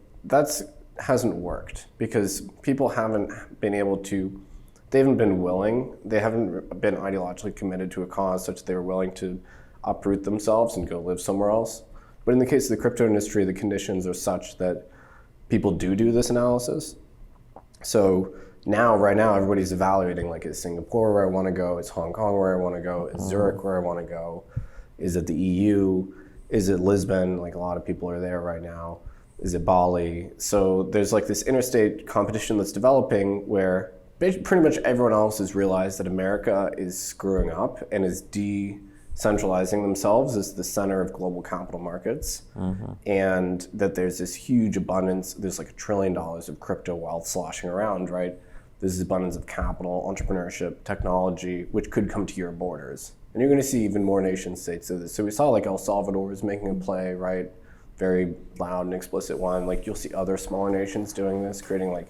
hasn't worked because people haven't been able to, they haven't been willing, they haven't been ideologically committed to a cause such that they were willing to uproot themselves and go live somewhere else. But in the case of the crypto industry, the conditions are such that people do this analysis. So right now, everybody's evaluating like, is Singapore where I want to go? Is Hong Kong where I want to go? Is Zurich where I want to go? Is it the EU? Is it Lisbon? Like a lot of people are there right now. Is it Bali? So there's like this interstate competition that's developing where pretty much everyone else has realized that America is screwing up and is decentralizing themselves as the center of global capital markets, and that there's this huge abundance, there's like $1 trillion of crypto wealth sloshing around, right? There's this abundance of capital, entrepreneurship, technology, which could come to your borders. And you're gonna see even more nation states do this. So we saw like El Salvador is making a play, right? Very loud and explicit one. Like you'll see other smaller nations doing this, creating like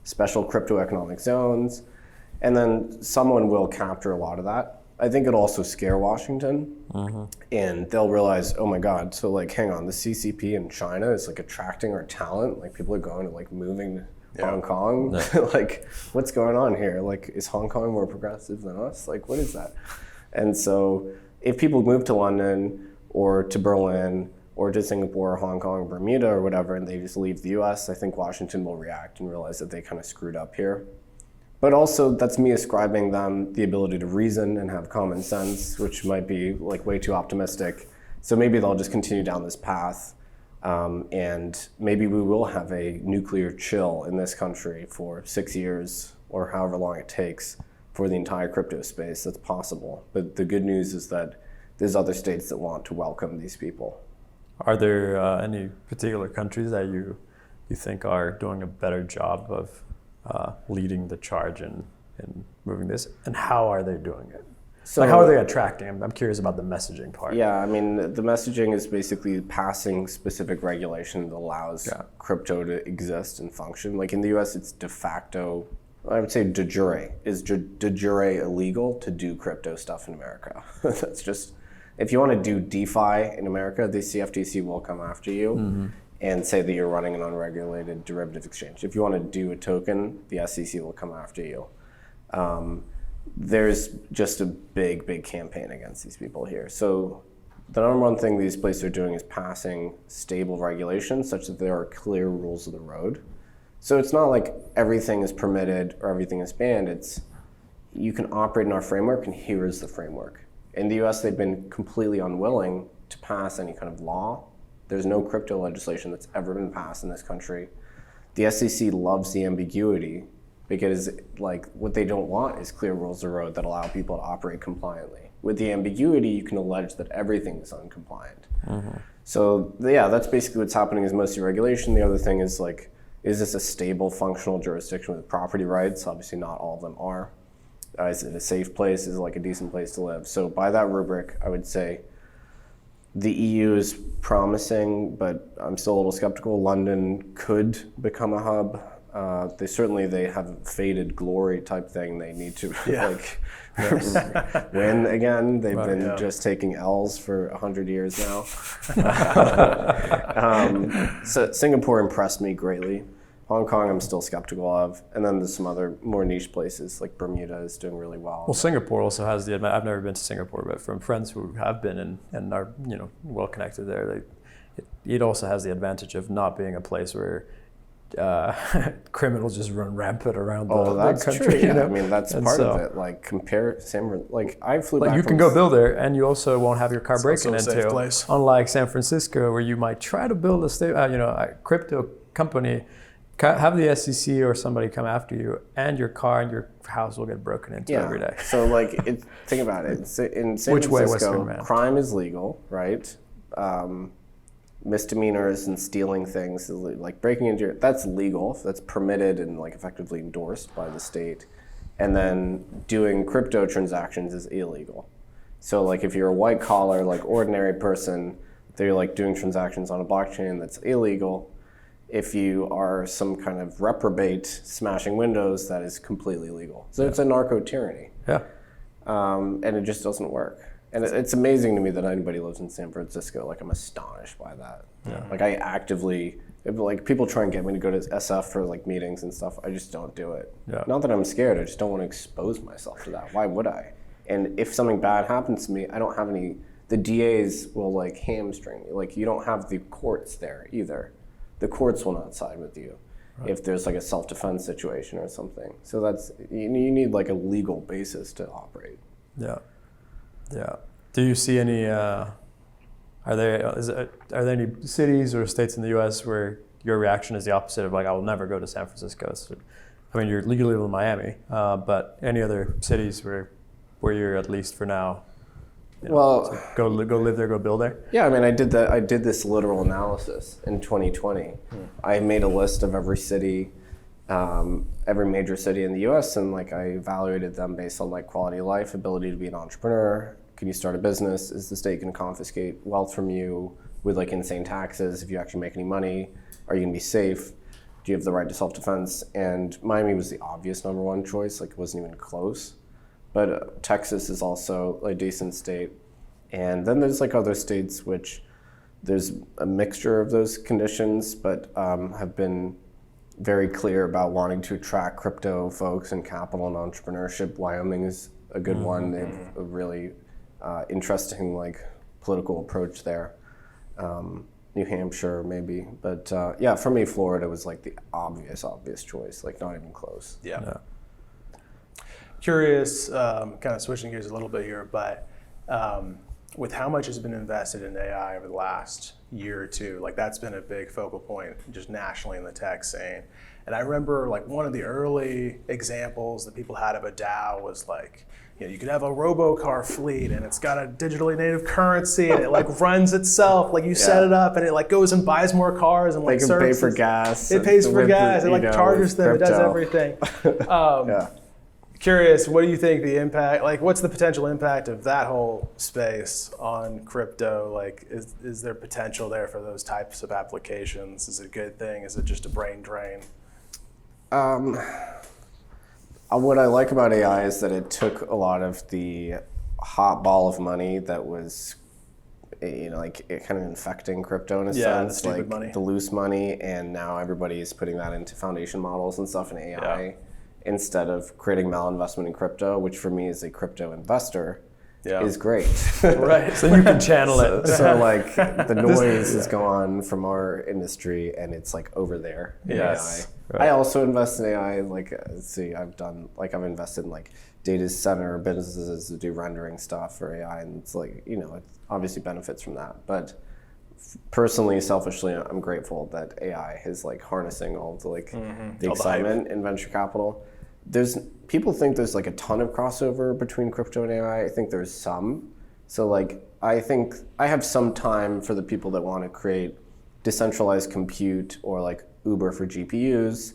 special crypto economic zones. And then someone will capture a lot of that. I think it'll also scare Washington, and they'll realize, oh my God, so like, hang on, the CCP in China is like attracting our talent. Like people are going to like moving to Hong Kong. Like what's going on here? Like is Hong Kong more progressive than us? Like what is that? And so if people move to London or to Berlin or to Singapore or Hong Kong or Bermuda or whatever, and they just leave the US, I think Washington will react and realize that they kind of screwed up here. But also that's me ascribing them the ability to reason and have common sense, which might be like way too optimistic. So maybe they'll just continue down this path, and maybe we will have a nuclear chill in this country for 6 years or however long it takes for the entire crypto space. That's possible. But the good news is that there's other states that want to welcome these people. Are there any particular countries that you think are doing a better job of leading the charge in moving this, and how are they doing it? So like how are they attracting? I'm curious about the messaging part. Yeah, I mean, the messaging is basically passing specific regulation that allows crypto to exist and function. Like in the US, it's de facto, I would say de jure. Is de jure illegal to do crypto stuff in America? That's just, if you want to do DeFi in America, the CFTC will come after you and say that you're running an unregulated derivative exchange. If you want to do a token, the SEC will come after you. There's just a big campaign against these people here. So the number one thing these places are doing is passing stable regulations such that there are clear rules of the road. So it's not like everything is permitted or everything is banned. It's you can operate in our framework and here is the framework. In the US, they've been completely unwilling to pass any kind of law. There's no crypto legislation that's ever been passed in this country. The SEC loves the ambiguity because like what they don't want is clear rules of the road that allow people to operate compliantly, with the ambiguity, you can allege that everything is uncompliant. So yeah, that's basically what's happening is mostly regulation. The other thing is like, is this a stable, functional jurisdiction with property rights? Obviously not all of them are. Is it a safe place? Is it like a decent place to live? So by that rubric, I would say the EU is promising, but I'm still a little skeptical. London could become a hub. They have a faded glory type thing. They need to win again. They've been just taking L's for 100 years now. So Singapore impressed me greatly. Hong Kong, I'm still skeptical of, and then there's some other more niche places like Bermuda is doing really well. Well, Singapore also has the. I've never been to Singapore, but from friends who have been and are well connected there, it also has the advantage of not being a place where criminals just run rampant around the country. True. Yeah. I mean, that's part of it. Like I flew back. You can go build there, and you also won't have your car breaking into. Place. Unlike San Francisco, where you might try to build a crypto company. Have the SEC or somebody come after you, and your car and your house will get broken into every day. So think about it. In San Francisco, crime is legal, right? Misdemeanors and stealing things, like breaking into that's legal. That's permitted and like effectively endorsed by the state. And then doing crypto transactions is illegal. So like if you're a white collar, like ordinary person, they're like doing transactions on a blockchain that's illegal. If you are some kind of reprobate smashing windows, that is completely legal. So it's a narco tyranny. Yeah. And it just doesn't work. And it's amazing to me that anybody lives in San Francisco. Like I'm astonished by that. Yeah. Like I actively, like people try and get me to go to SF for like meetings and stuff. I just don't do it. Yeah. Not that I'm scared. I just don't want to expose myself to that. Why would I? And if something bad happens to me, I don't have any. The DAs will like hamstring me. Like you don't have the courts there either. The courts will not side with you if there's like a self-defense situation or something. So that's you need like a legal basis to operate. Yeah, yeah. Do you see any? Are there any cities or states in the U.S. where your reaction is the opposite of like I will never go to San Francisco? So, I mean, you're legally in Miami, but any other cities where you're at least for now? Go live there, go build there. Yeah, I mean, I did this literal analysis in 2020. I made a list of every city, every major city in the U.S. and like I evaluated them based on like quality of life, ability to be an entrepreneur. Can you start a business? Is the state going to confiscate wealth from you with like insane taxes if you actually make any money? Are you going to be safe? Do you have the right to self-defense? And Miami was the obvious number one choice. Like it wasn't even close. But Texas is also a decent state. And then there's like other states which there's a mixture of those conditions, but have been very clear about wanting to attract crypto folks and capital and entrepreneurship. Wyoming is a good one. They have a really interesting like political approach there. New Hampshire maybe. But yeah, for me, Florida was like the obvious choice, like not even close. Yeah. Curious, kind of switching gears a little bit here, but with how much has been invested in AI over the last year or two, like that's been a big focal point just nationally in the tech scene. And I remember like one of the early examples that people had of a DAO was like, you could have a robocar fleet and it's got a digitally native currency and it like runs itself, like you set it up and it like goes and buys more cars and like they can pay for gas. It pays for gas, it like charges them, it does everything. Curious, what do you think the impact, like what's the potential impact of that whole space on crypto? Like is there potential there for those types of applications? Is it a good thing? Is it just a brain drain? What I like about AI is that it took a lot of the hot ball of money that was, like it kind of infecting crypto in a sense, the like money. The loose money, and now everybody is putting that into foundation models and stuff in AI instead of creating malinvestment in crypto, which for me as a crypto investor is great. Right, so you can channel it. So like the noise is gone from our industry and it's like over there in AI. Right. I also invest in AI. Like, I've invested in like data center businesses to do rendering stuff for AI, and it's like it obviously benefits from that. But personally, selfishly, I'm grateful that AI is like harnessing all of the the excitement in venture capital. There's people think there's like a ton of crossover between crypto and AI. I think there's some. So like, I think I have some time for the people that want to create decentralized compute or like Uber for GPUs,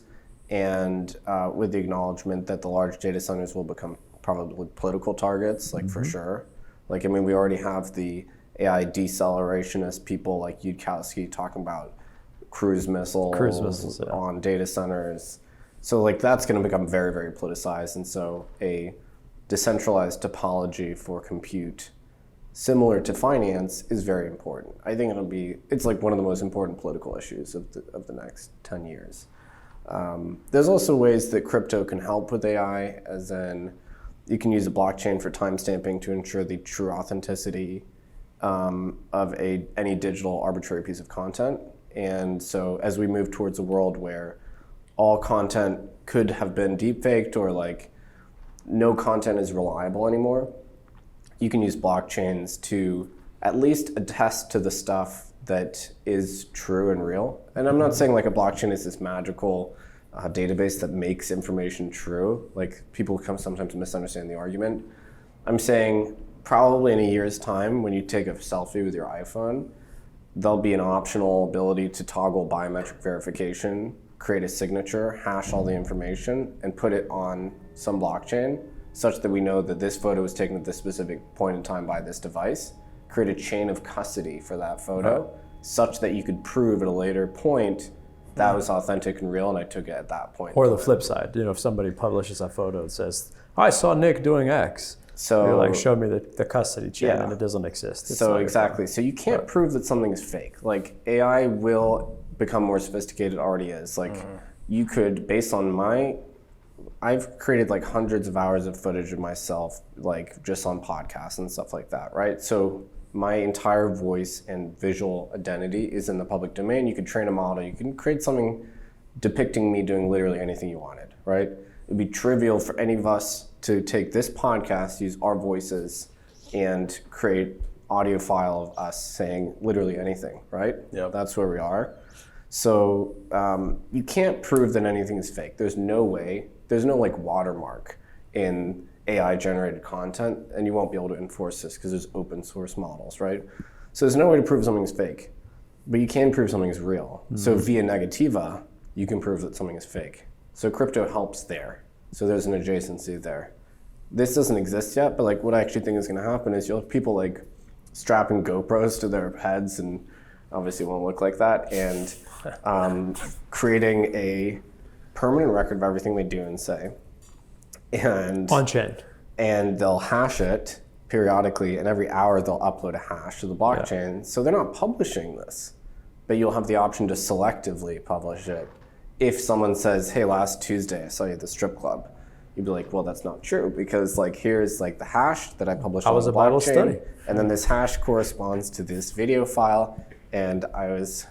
and with the acknowledgement that the large data centers will become probably political targets, like for sure. Like, I mean, we already have the AI decelerationist people like Yudkowsky talking about cruise missiles on data centers. So like that's going to become very, very politicized. And so a decentralized topology for compute similar to finance is very important. I think it's like one of the most important political issues of the next 10 years. There's also ways that crypto can help with AI, as in you can use a blockchain for timestamping to ensure the true authenticity of any digital arbitrary piece of content. And so as we move towards a world where all content could have been deepfaked, or like no content is reliable anymore, you can use blockchains to at least attest to the stuff that is true and real. And I'm not saying like a blockchain is this magical database that makes information true. Like people sometimes misunderstand the argument. I'm saying probably in a year's time, when you take a selfie with your iPhone, there'll be an optional ability to toggle biometric verification, create a signature, hash all the information, and put it on some blockchain such that we know that this photo was taken at this specific point in time by this device, create a chain of custody for that photo, such that you could prove at a later point that was authentic and real and I took it at that point. Or the flip side, if somebody publishes a photo and says, I saw Nick doing X, so you're like, show me the custody chain, and it doesn't exist. It's so exactly. So you can't prove that something is fake. Like AI will become more sophisticated, already is. Like you could, based on I've created like hundreds of hours of footage of myself, like just on podcasts and stuff like that, right? So my entire voice and visual identity is in the public domain. You could train a model, you can create something depicting me doing literally anything you wanted, right? It'd be trivial for any of us to take this podcast, use our voices, and create audio file of us saying literally anything, right? Yeah. That's where we are. So you can't prove that anything is fake. There's no way. There's no like watermark in AI generated content, and you won't be able to enforce this because there's open source models, right? So there's no way to prove something is fake, but you can prove something is real. So via negativa, you can prove that something is fake. So crypto helps there. So there's an adjacency there. This doesn't exist yet, but like what I actually think is going to happen is you'll have people like strapping GoPros to their heads, and obviously it won't look like that, and creating a permanent record of everything they do and say. And on-chain. And they'll hash it periodically, and every hour they'll upload a hash to the blockchain. Yeah. So they're not publishing this, but you'll have the option to selectively publish it. If someone says, hey, last Tuesday I saw you at the strip club, you'd be like, well, that's not true, because like here's like the hash that I published on the blockchain. Bible study. And then this hash corresponds to this video file, and I was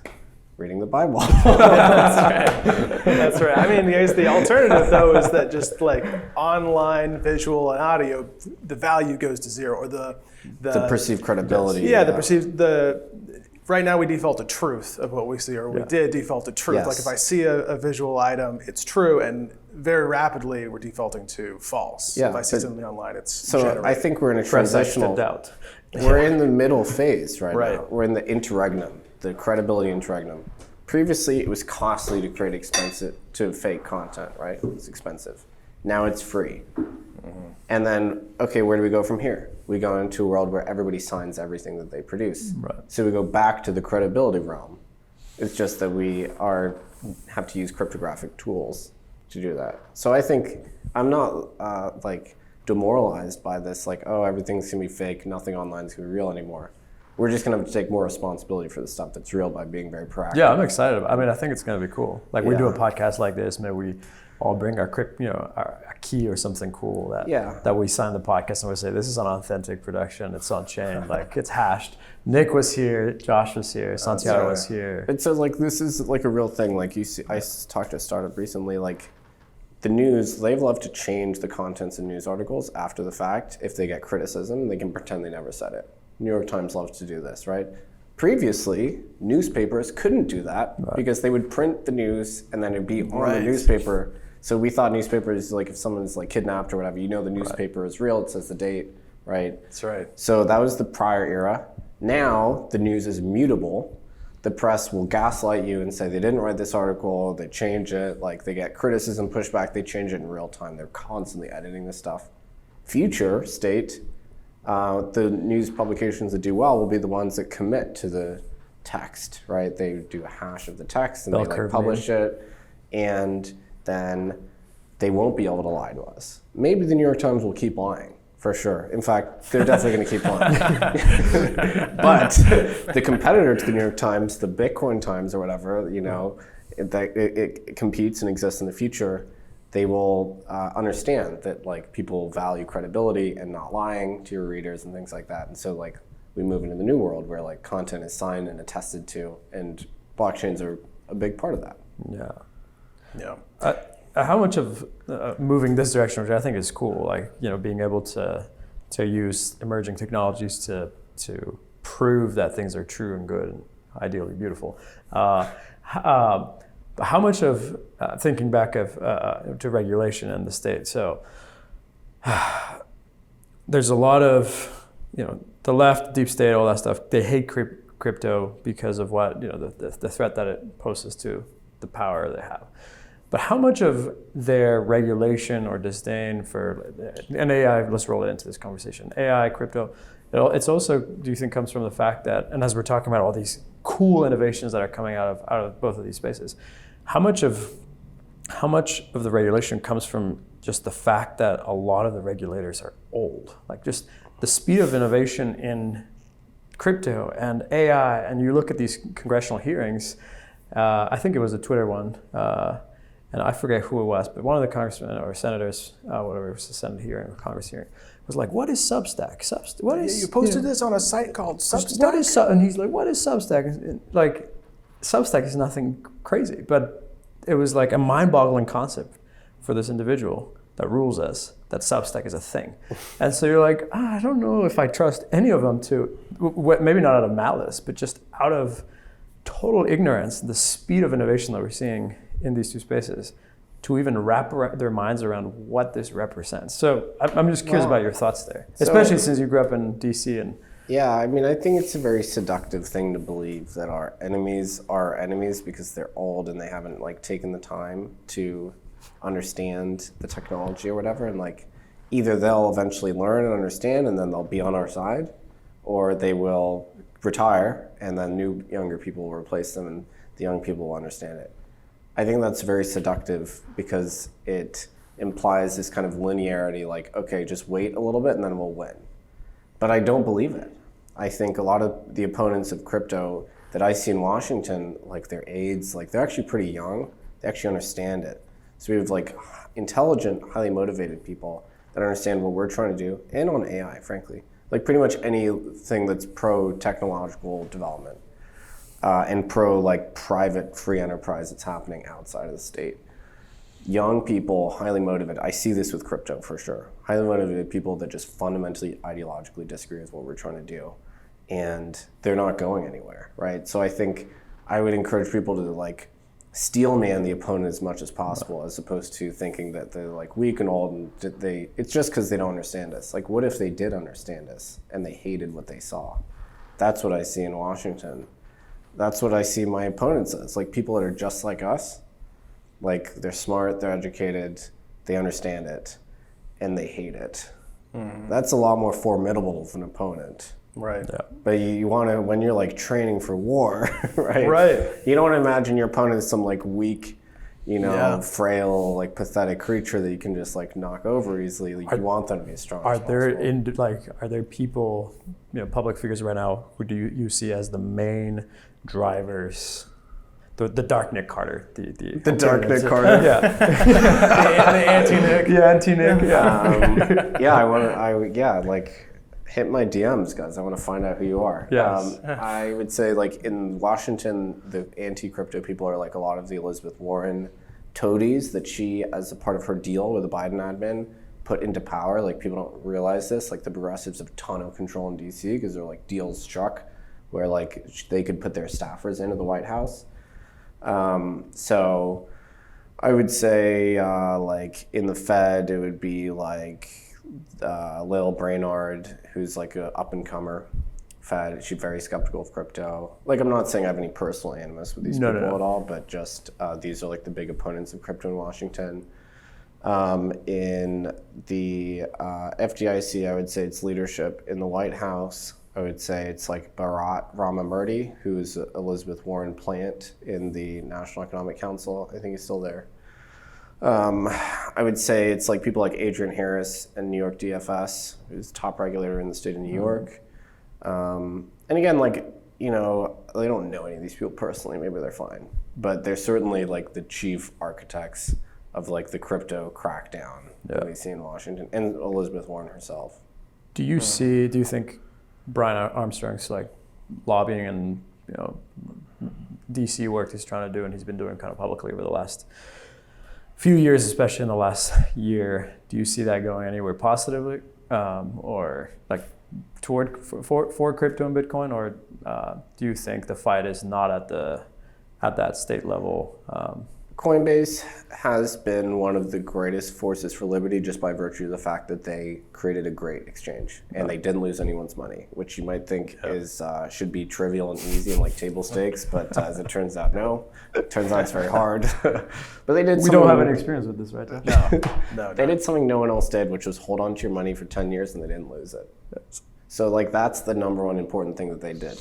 reading the Bible. That's right. That's right. I mean, the alternative though is that just like online visual and audio, the value goes to zero, or the perceived credibility. Right now we default to truth of what we see, or we did default to truth. Yes. Like if I see a visual item, it's true, and very rapidly we're defaulting to false. Yeah, if I see something online, it's so generated. I think we're in a transitional doubt. We're in the middle phase right now. We're in the interregnum, the credibility interregnum. Previously, it was costly to create fake content, right? It's expensive. Now it's free. And then, okay, where do we go from here? We go into a world where everybody signs everything that they produce. Right. So we go back to the credibility realm. It's just that we have to use cryptographic tools to do that. So I think I'm not like demoralized by this, like, oh, everything's gonna be fake, nothing online is gonna be real anymore. We're just gonna have to take more responsibility for the stuff that's real by being very proactive. Yeah, I'm excited about it. I mean, I think it's gonna be cool. Like we do a podcast like this, maybe we all bring our key or something cool that we sign the podcast and we say, this is an authentic production, it's on chain, like it's hashed. Nick was here, Josh was here, Santiago was here. And so like this is like a real thing. Like you see, I talked to a startup recently, like the news, they love to change the contents in news articles after the fact. If they get criticism, they can pretend they never said it. New York Times loves to do this, right? Previously, newspapers couldn't do that because they would print the news and then it'd be on the newspaper. So we thought newspapers, like if someone's like kidnapped or whatever, you know the newspaper is real, it says the date, right? That's right. So that was the prior era. Now the news is mutable. The press will gaslight you and say they didn't write this article, they change it, like they get criticism, pushback, they change it in real time. They're constantly editing this stuff. Future state, the news publications that do well will be the ones that commit to the text, right? They do a hash of the text and they like publish it, and then they won't be able to lie to us. Maybe the New York Times will keep lying. For sure. In fact, they're definitely going to keep lying. But the competitor to the New York Times, the Bitcoin Times or whatever, you know, it competes and exists in the future. They will understand that like people value credibility and not lying to your readers and things like that. And so like we move into the new world where like content is signed and attested to, and blockchains are a big part of that. Yeah. Yeah. How much of moving this direction, which I think is cool, like being able to use emerging technologies to prove that things are true and good and ideally beautiful. How much of thinking back to regulation in the state? So there's a lot of the left, deep state, all that stuff. They hate crypto because of what the threat that it poses to the power they have. But how much of their regulation or disdain for and AI, let's roll it into this conversation, AI, crypto, it's also, do you think, comes from the fact that, and as we're talking about all these cool innovations that are coming out of both of these spaces, how much of the regulation comes from just the fact that a lot of the regulators are old? Like just the speed of innovation in crypto and AI, and you look at these congressional hearings, I think it was a Twitter one, and I forget who it was, but one of the congressmen or senators, whatever, it was a Senate hearing or Congress hearing, was like, "What is Substack? What is you posted this on a site called Substack?" What is and he's like, "What is Substack?" And like, Substack is nothing crazy, but it was like a mind-boggling concept for this individual that rules us, that Substack is a thing. And so you're like, I don't know if I trust any of them to, maybe not out of malice, but just out of total ignorance, the speed of innovation that we're seeing in these two spaces, to even wrap their minds around what this represents. So I'm just curious about your thoughts there, especially since you grew up in DC. And yeah, I mean, I think it's a very seductive thing to believe that our enemies are enemies because they're old and they haven't like taken the time to understand the technology or whatever, and like either they'll eventually learn and understand and then they'll be on our side, or they will retire and then younger people will replace them and the young people will understand it. I think that's very seductive because it implies this kind of linearity, like, okay, just wait a little bit and then we'll win. But I don't believe it. I think a lot of the opponents of crypto that I see in Washington, like their aides, like they're actually pretty young. They actually understand it. So we have like intelligent, highly motivated people that understand what we're trying to do, and on AI, frankly. Like pretty much anything that's pro-technological development. And pro like private free enterprise that's happening outside of the state. Young people, highly motivated. I see this with crypto for sure. Highly motivated people that just fundamentally ideologically disagree with what we're trying to do, and they're not going anywhere, right? So I think I would encourage people to like steel man the opponent as much as possible, as opposed to thinking that they're like weak and old and it's just because they don't understand us. Like, what if they did understand us and they hated what they saw? That's what I see in Washington. That's what I see my opponents as, like people that are just like us. Like they're smart, they're educated, they understand it, and they hate it. Mm-hmm. That's a lot more formidable of an opponent. Right. Yeah. But you want to, when you're like training for war, right? Right. You don't want to imagine your opponent is some like weak, frail, like pathetic creature that you can just like knock over easily. Like, you want them to be as strong as possible. Are there people, public figures right now who do you see as the main drivers? The dark Nic Carter. The dark Nic Carter. Yeah. the anti-Nic. Yeah, anti-Nic. Yeah. Like hit my DMs, guys. I want to find out who you are. Yes. I would say like in Washington, the anti-crypto people are like a lot of the Elizabeth Warren toadies that she, as a part of her deal with the Biden admin, put into power. Like people don't realize this. Like the progressives have a ton of control in DC because they're like deals struck where like they could put their staffers into the White House. So I would say like in the Fed, it would be like Lil Brainard, who's like an up-and-comer Fed. She's very skeptical of crypto. Like, I'm not saying I have any personal animus with these people at all, but just these are like the big opponents of crypto in Washington. In the FDIC, I would say it's leadership. In the White House, I would say it's like Bharat Ramamurthy, who's Elizabeth Warren plant in the National Economic Council. I think he's still there. I would say it's like people like Adrian Harris and New York DFS, who's top regulator in the state of New York. And again, like, you know, they don't know any of these people personally. Maybe they're fine, but they're certainly like the chief architects of like the crypto crackdown that we see in Washington, and Elizabeth Warren herself. Do you think Brian Armstrong's like lobbying and, you know, DC work he's trying to do, and he's been doing kind of publicly over the last few years, especially in the last year, do you see that going anywhere positively, or like toward for crypto and Bitcoin, or do you think the fight is not at that state level? Coinbase has been one of the greatest forces for liberty just by virtue of the fact that they created a great exchange and they didn't lose anyone's money, which you might think is should be trivial and easy and like table stakes, but as it turns out, no. It turns out it's very hard. But they did. We don't have any experience with this, right? No. They did something no one else did, which was hold on to your money for 10 years and they didn't lose it. So like that's the number one important thing that they did.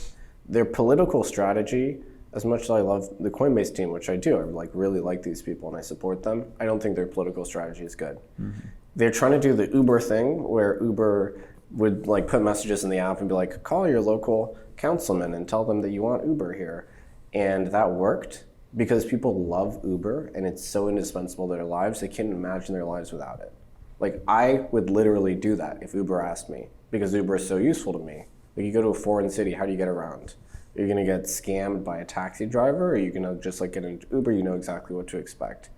Their political strategy, as much as I love the Coinbase team, which I do, I like really like these people and I support them, I don't think their political strategy is good. Mm-hmm. They're trying to do the Uber thing where Uber would like put messages in the app and be like, call your local councilman and tell them that you want Uber here. And that worked because people love Uber and it's so indispensable to their lives, they can't imagine their lives without it. Like I would literally do that if Uber asked me, because Uber is so useful to me. Like you go to a foreign city, how do you get around? You're gonna get scammed by a taxi driver, or you're gonna just like get an Uber, you know exactly what to expect.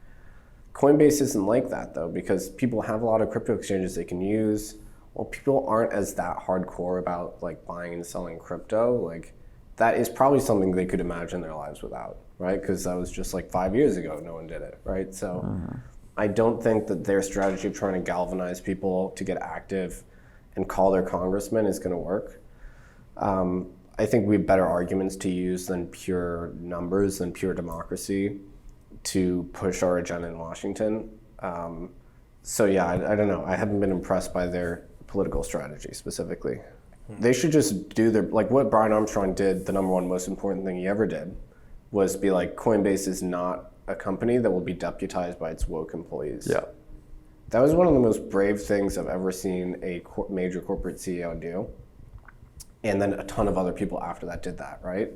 Coinbase isn't like that though, because people have a lot of crypto exchanges they can use. Well, people aren't as that hardcore about like buying and selling crypto. Like that is probably something they could imagine their lives without, right? Because that was just like 5 years ago, no one did it, right? So I don't think that their strategy of trying to galvanize people to get active and call their congressman is gonna work. I think we have better arguments to use than pure numbers, than pure democracy to push our agenda in Washington. So yeah, I don't know. I haven't been impressed by their political strategy specifically. They should just do their, like what Brian Armstrong did, the number one most important thing he ever did was be like, Coinbase is not a company that will be deputized by its woke employees. Yeah. That was one of the most brave things I've ever seen a major corporate CEO do. And then a ton of other people after that did that, right?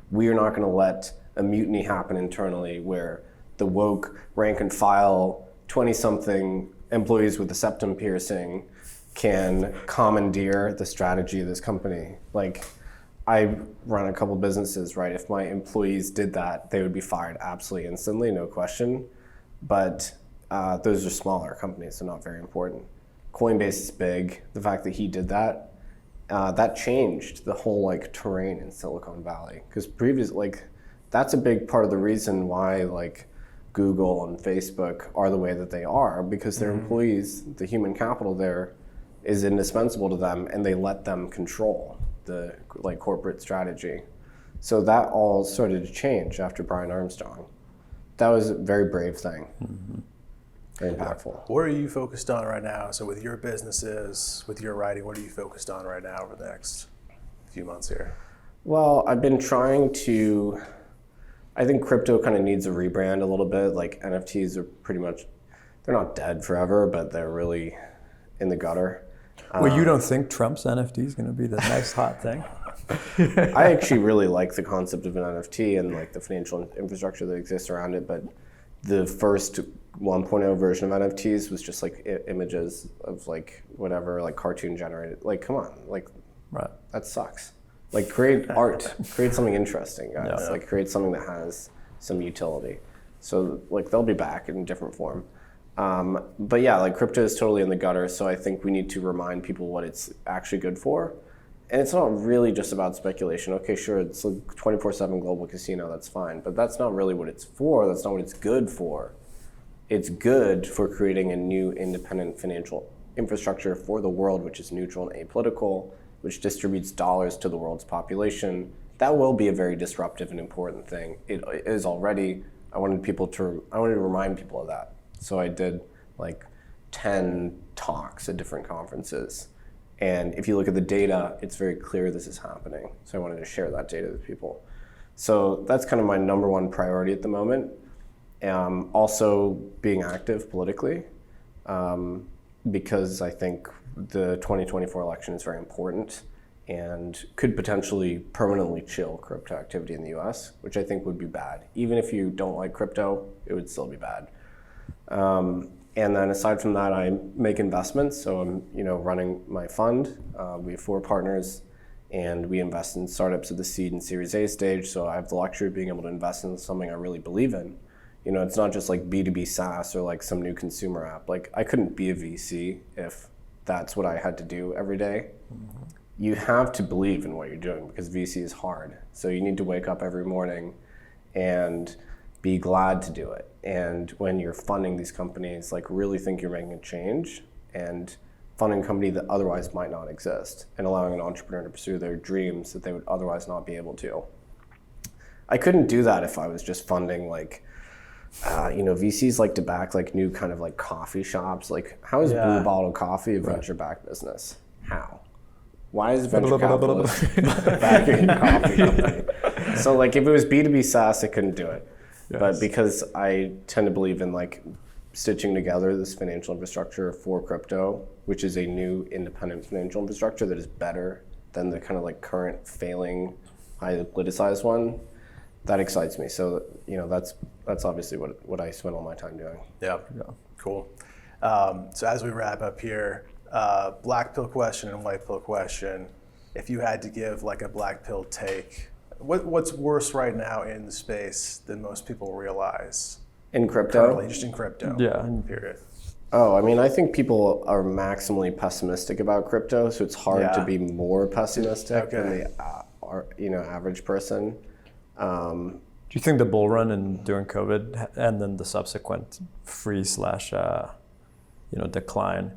We are not going to let a mutiny happen internally where the woke rank and file 20-something employees with the septum piercing can commandeer the strategy of this company. Like, I run a couple businesses, right? If my employees did that, they would be fired absolutely instantly, no question. But those are smaller companies, so not very important. Coinbase is big. The fact that he did that, that changed the whole like terrain in Silicon Valley, because that's a big part of the reason why like Google and Facebook are the way that they are, because their employees, the human capital there is indispensable to them, and they let them control the like corporate strategy. So that all started to change after Brian Armstrong. That was a very brave thing. Very impactful. What are you focused on right now? So with your businesses, with your writing, what are you focused on right now over the next few months here? Well, I've been trying to, I think crypto kind of needs a rebrand a little bit. Like NFTs are pretty much, they're not dead forever, but they're really in the gutter. Well, you don't think Trump's NFT is going to be the next hot thing? I actually really like the concept of an NFT and like the financial infrastructure that exists around it, but the first 1.0 version of NFTs was just like images of like whatever, like cartoon generated. Like, come on, like right. That sucks. Like create art, create something interesting, guys. Yeah. Like create something that has some utility. So like they'll be back in different form. But yeah, like crypto is totally in the gutter. So I think we need to remind people what it's actually good for. And it's not really just about speculation. Okay, sure, it's a 24/7 global casino, that's fine. But that's not really what it's for. That's not what it's good for. it's good for creating a new independent financial infrastructure for the world, which is neutral and apolitical, which distributes dollars to the world's population. That will be a very disruptive and important thing. It is already. I wanted to remind people of that. So I did like 10 talks at different conferences. And if you look at the data, it's very clear this is happening. So I wanted to share that data with people. So that's kind of my number one priority at the moment. Also being active politically, because I think the 2024 election is very important and could potentially permanently chill crypto activity in the US, which I think would be bad. Even if you don't like crypto, it would still be bad. And then aside from that, I make investments. So I'm running my fund. We have 4 partners, and we invest in startups at the seed and Series A stage. So I have the luxury of being able to invest in something I really believe in. It's not just like B2B SaaS or like some new consumer app. Like I couldn't be a VC if that's what I had to do every day. Mm-hmm. You have to believe in what you're doing because VC is hard. So you need to wake up every morning and be glad to do it. And when you're funding these companies, like really think you're making a change and funding a company that otherwise might not exist and allowing an entrepreneur to pursue their dreams that they would otherwise not be able to. I couldn't do that if I was just funding like, VCs like to back like new kind of like coffee shops. Like how is Blue Bottle Coffee a venture-backed business? How? Why is venture capitalist backing a coffee company? So like if it was B2B SaaS, I couldn't do it. Yes. But because I tend to believe in like stitching together this financial infrastructure for crypto, which is a new independent financial infrastructure that is better than the kind of like current failing, highly politicized one, that excites me. So that's obviously what I spend all my time doing. Yeah. Cool. So as we wrap up here, black pill question and white pill question. If you had to give like a black pill take, what's worse right now in the space than most people realize? In crypto? Currently, just in crypto. Yeah. Period. Oh, I mean, I think people are maximally pessimistic about crypto, so it's hard to be more pessimistic than the average person. Do you think the bull run during COVID and then the subsequent decline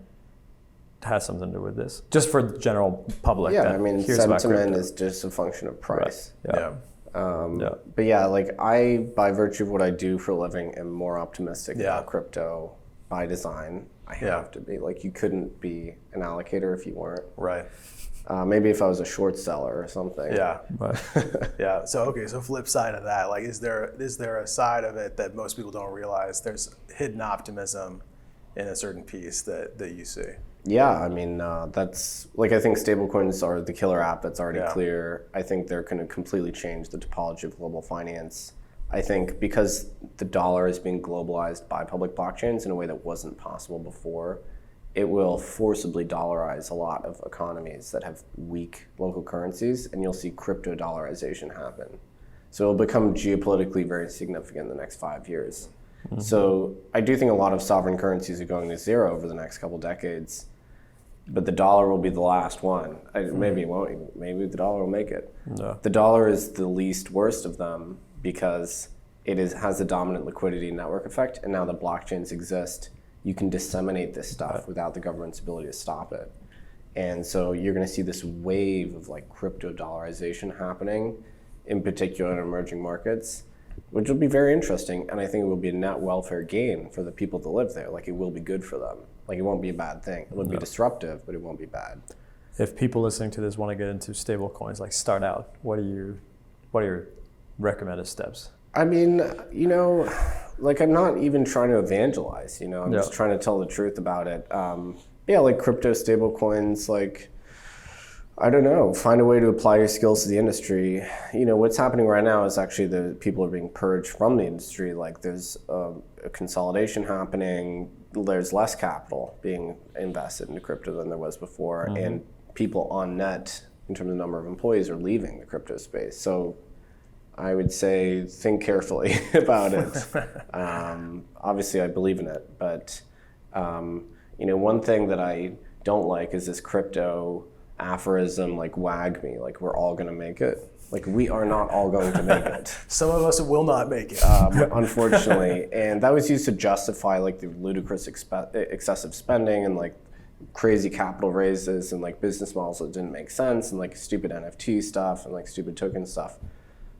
has something to do with this? Just for the general public. Yeah, I mean, sentiment is just a function of price. Right. But yeah, like I, by virtue of what I do for a living, am more optimistic about crypto by design. I have to be. Like you couldn't be an allocator if you weren't. Right. Maybe if I was a short seller or something. Yeah. Yeah. So flip side of that, like is there a side of it that most people don't realize? There's hidden optimism in a certain piece that you see. Yeah, I mean, that's like I think stablecoins are the killer app that's already clear. I think they're going to completely change the topology of global finance. I think because the dollar is being globalized by public blockchains in a way that wasn't possible before, it will forcibly dollarize a lot of economies that have weak local currencies, and you'll see crypto dollarization happen. So it'll become geopolitically very significant in the next 5 years. Mm-hmm. So I do think a lot of sovereign currencies are going to zero over the next couple decades, but the dollar will be the last one. Maybe it won't. Maybe the dollar will make it. No. The dollar is the least worst of them because it has a dominant liquidity network effect, and now that blockchains exist, you can disseminate this stuff without the government's ability to stop it. And so you're going to see this wave of like crypto dollarization happening, in particular in emerging markets, which will be very interesting. And I think it will be a net welfare gain for the people that live there. Like it will be good for them. Like it won't be a bad thing. It will be disruptive, but it won't be bad. If people listening to this want to get into stablecoins, like start out, what are your recommended steps? I mean, like I'm not even trying to evangelize, I'm just trying to tell the truth about it. Like crypto stablecoins, like, I don't know, find a way to apply your skills to the industry. What's happening right now is actually the people are being purged from the industry. Like there's a consolidation happening. There's less capital being invested into crypto than there was before. Mm-hmm. And people on net, in terms of the number of employees, are leaving the crypto space. So I would say think carefully about it. Obviously, I believe in it, but one thing that I don't like is this crypto aphorism, like WAG me, like we're all going to make it. Like, we are not all going to make it. Some of us will not make it. Unfortunately. And that was used to justify like the ludicrous excessive spending and like crazy capital raises and like business models that didn't make sense and like stupid NFT stuff and like stupid token stuff.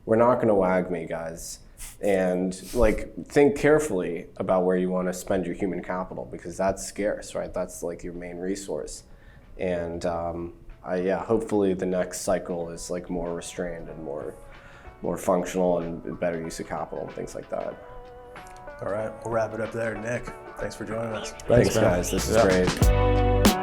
We're not going to WAGMI, guys. And like, think carefully about where you want to spend your human capital, because that's scarce, right? That's like your main resource. And hopefully the next cycle is like more restrained and more functional and better use of capital and things like that. All right, we'll wrap it up there. Nick, thanks for joining us. Thanks guys. This is great.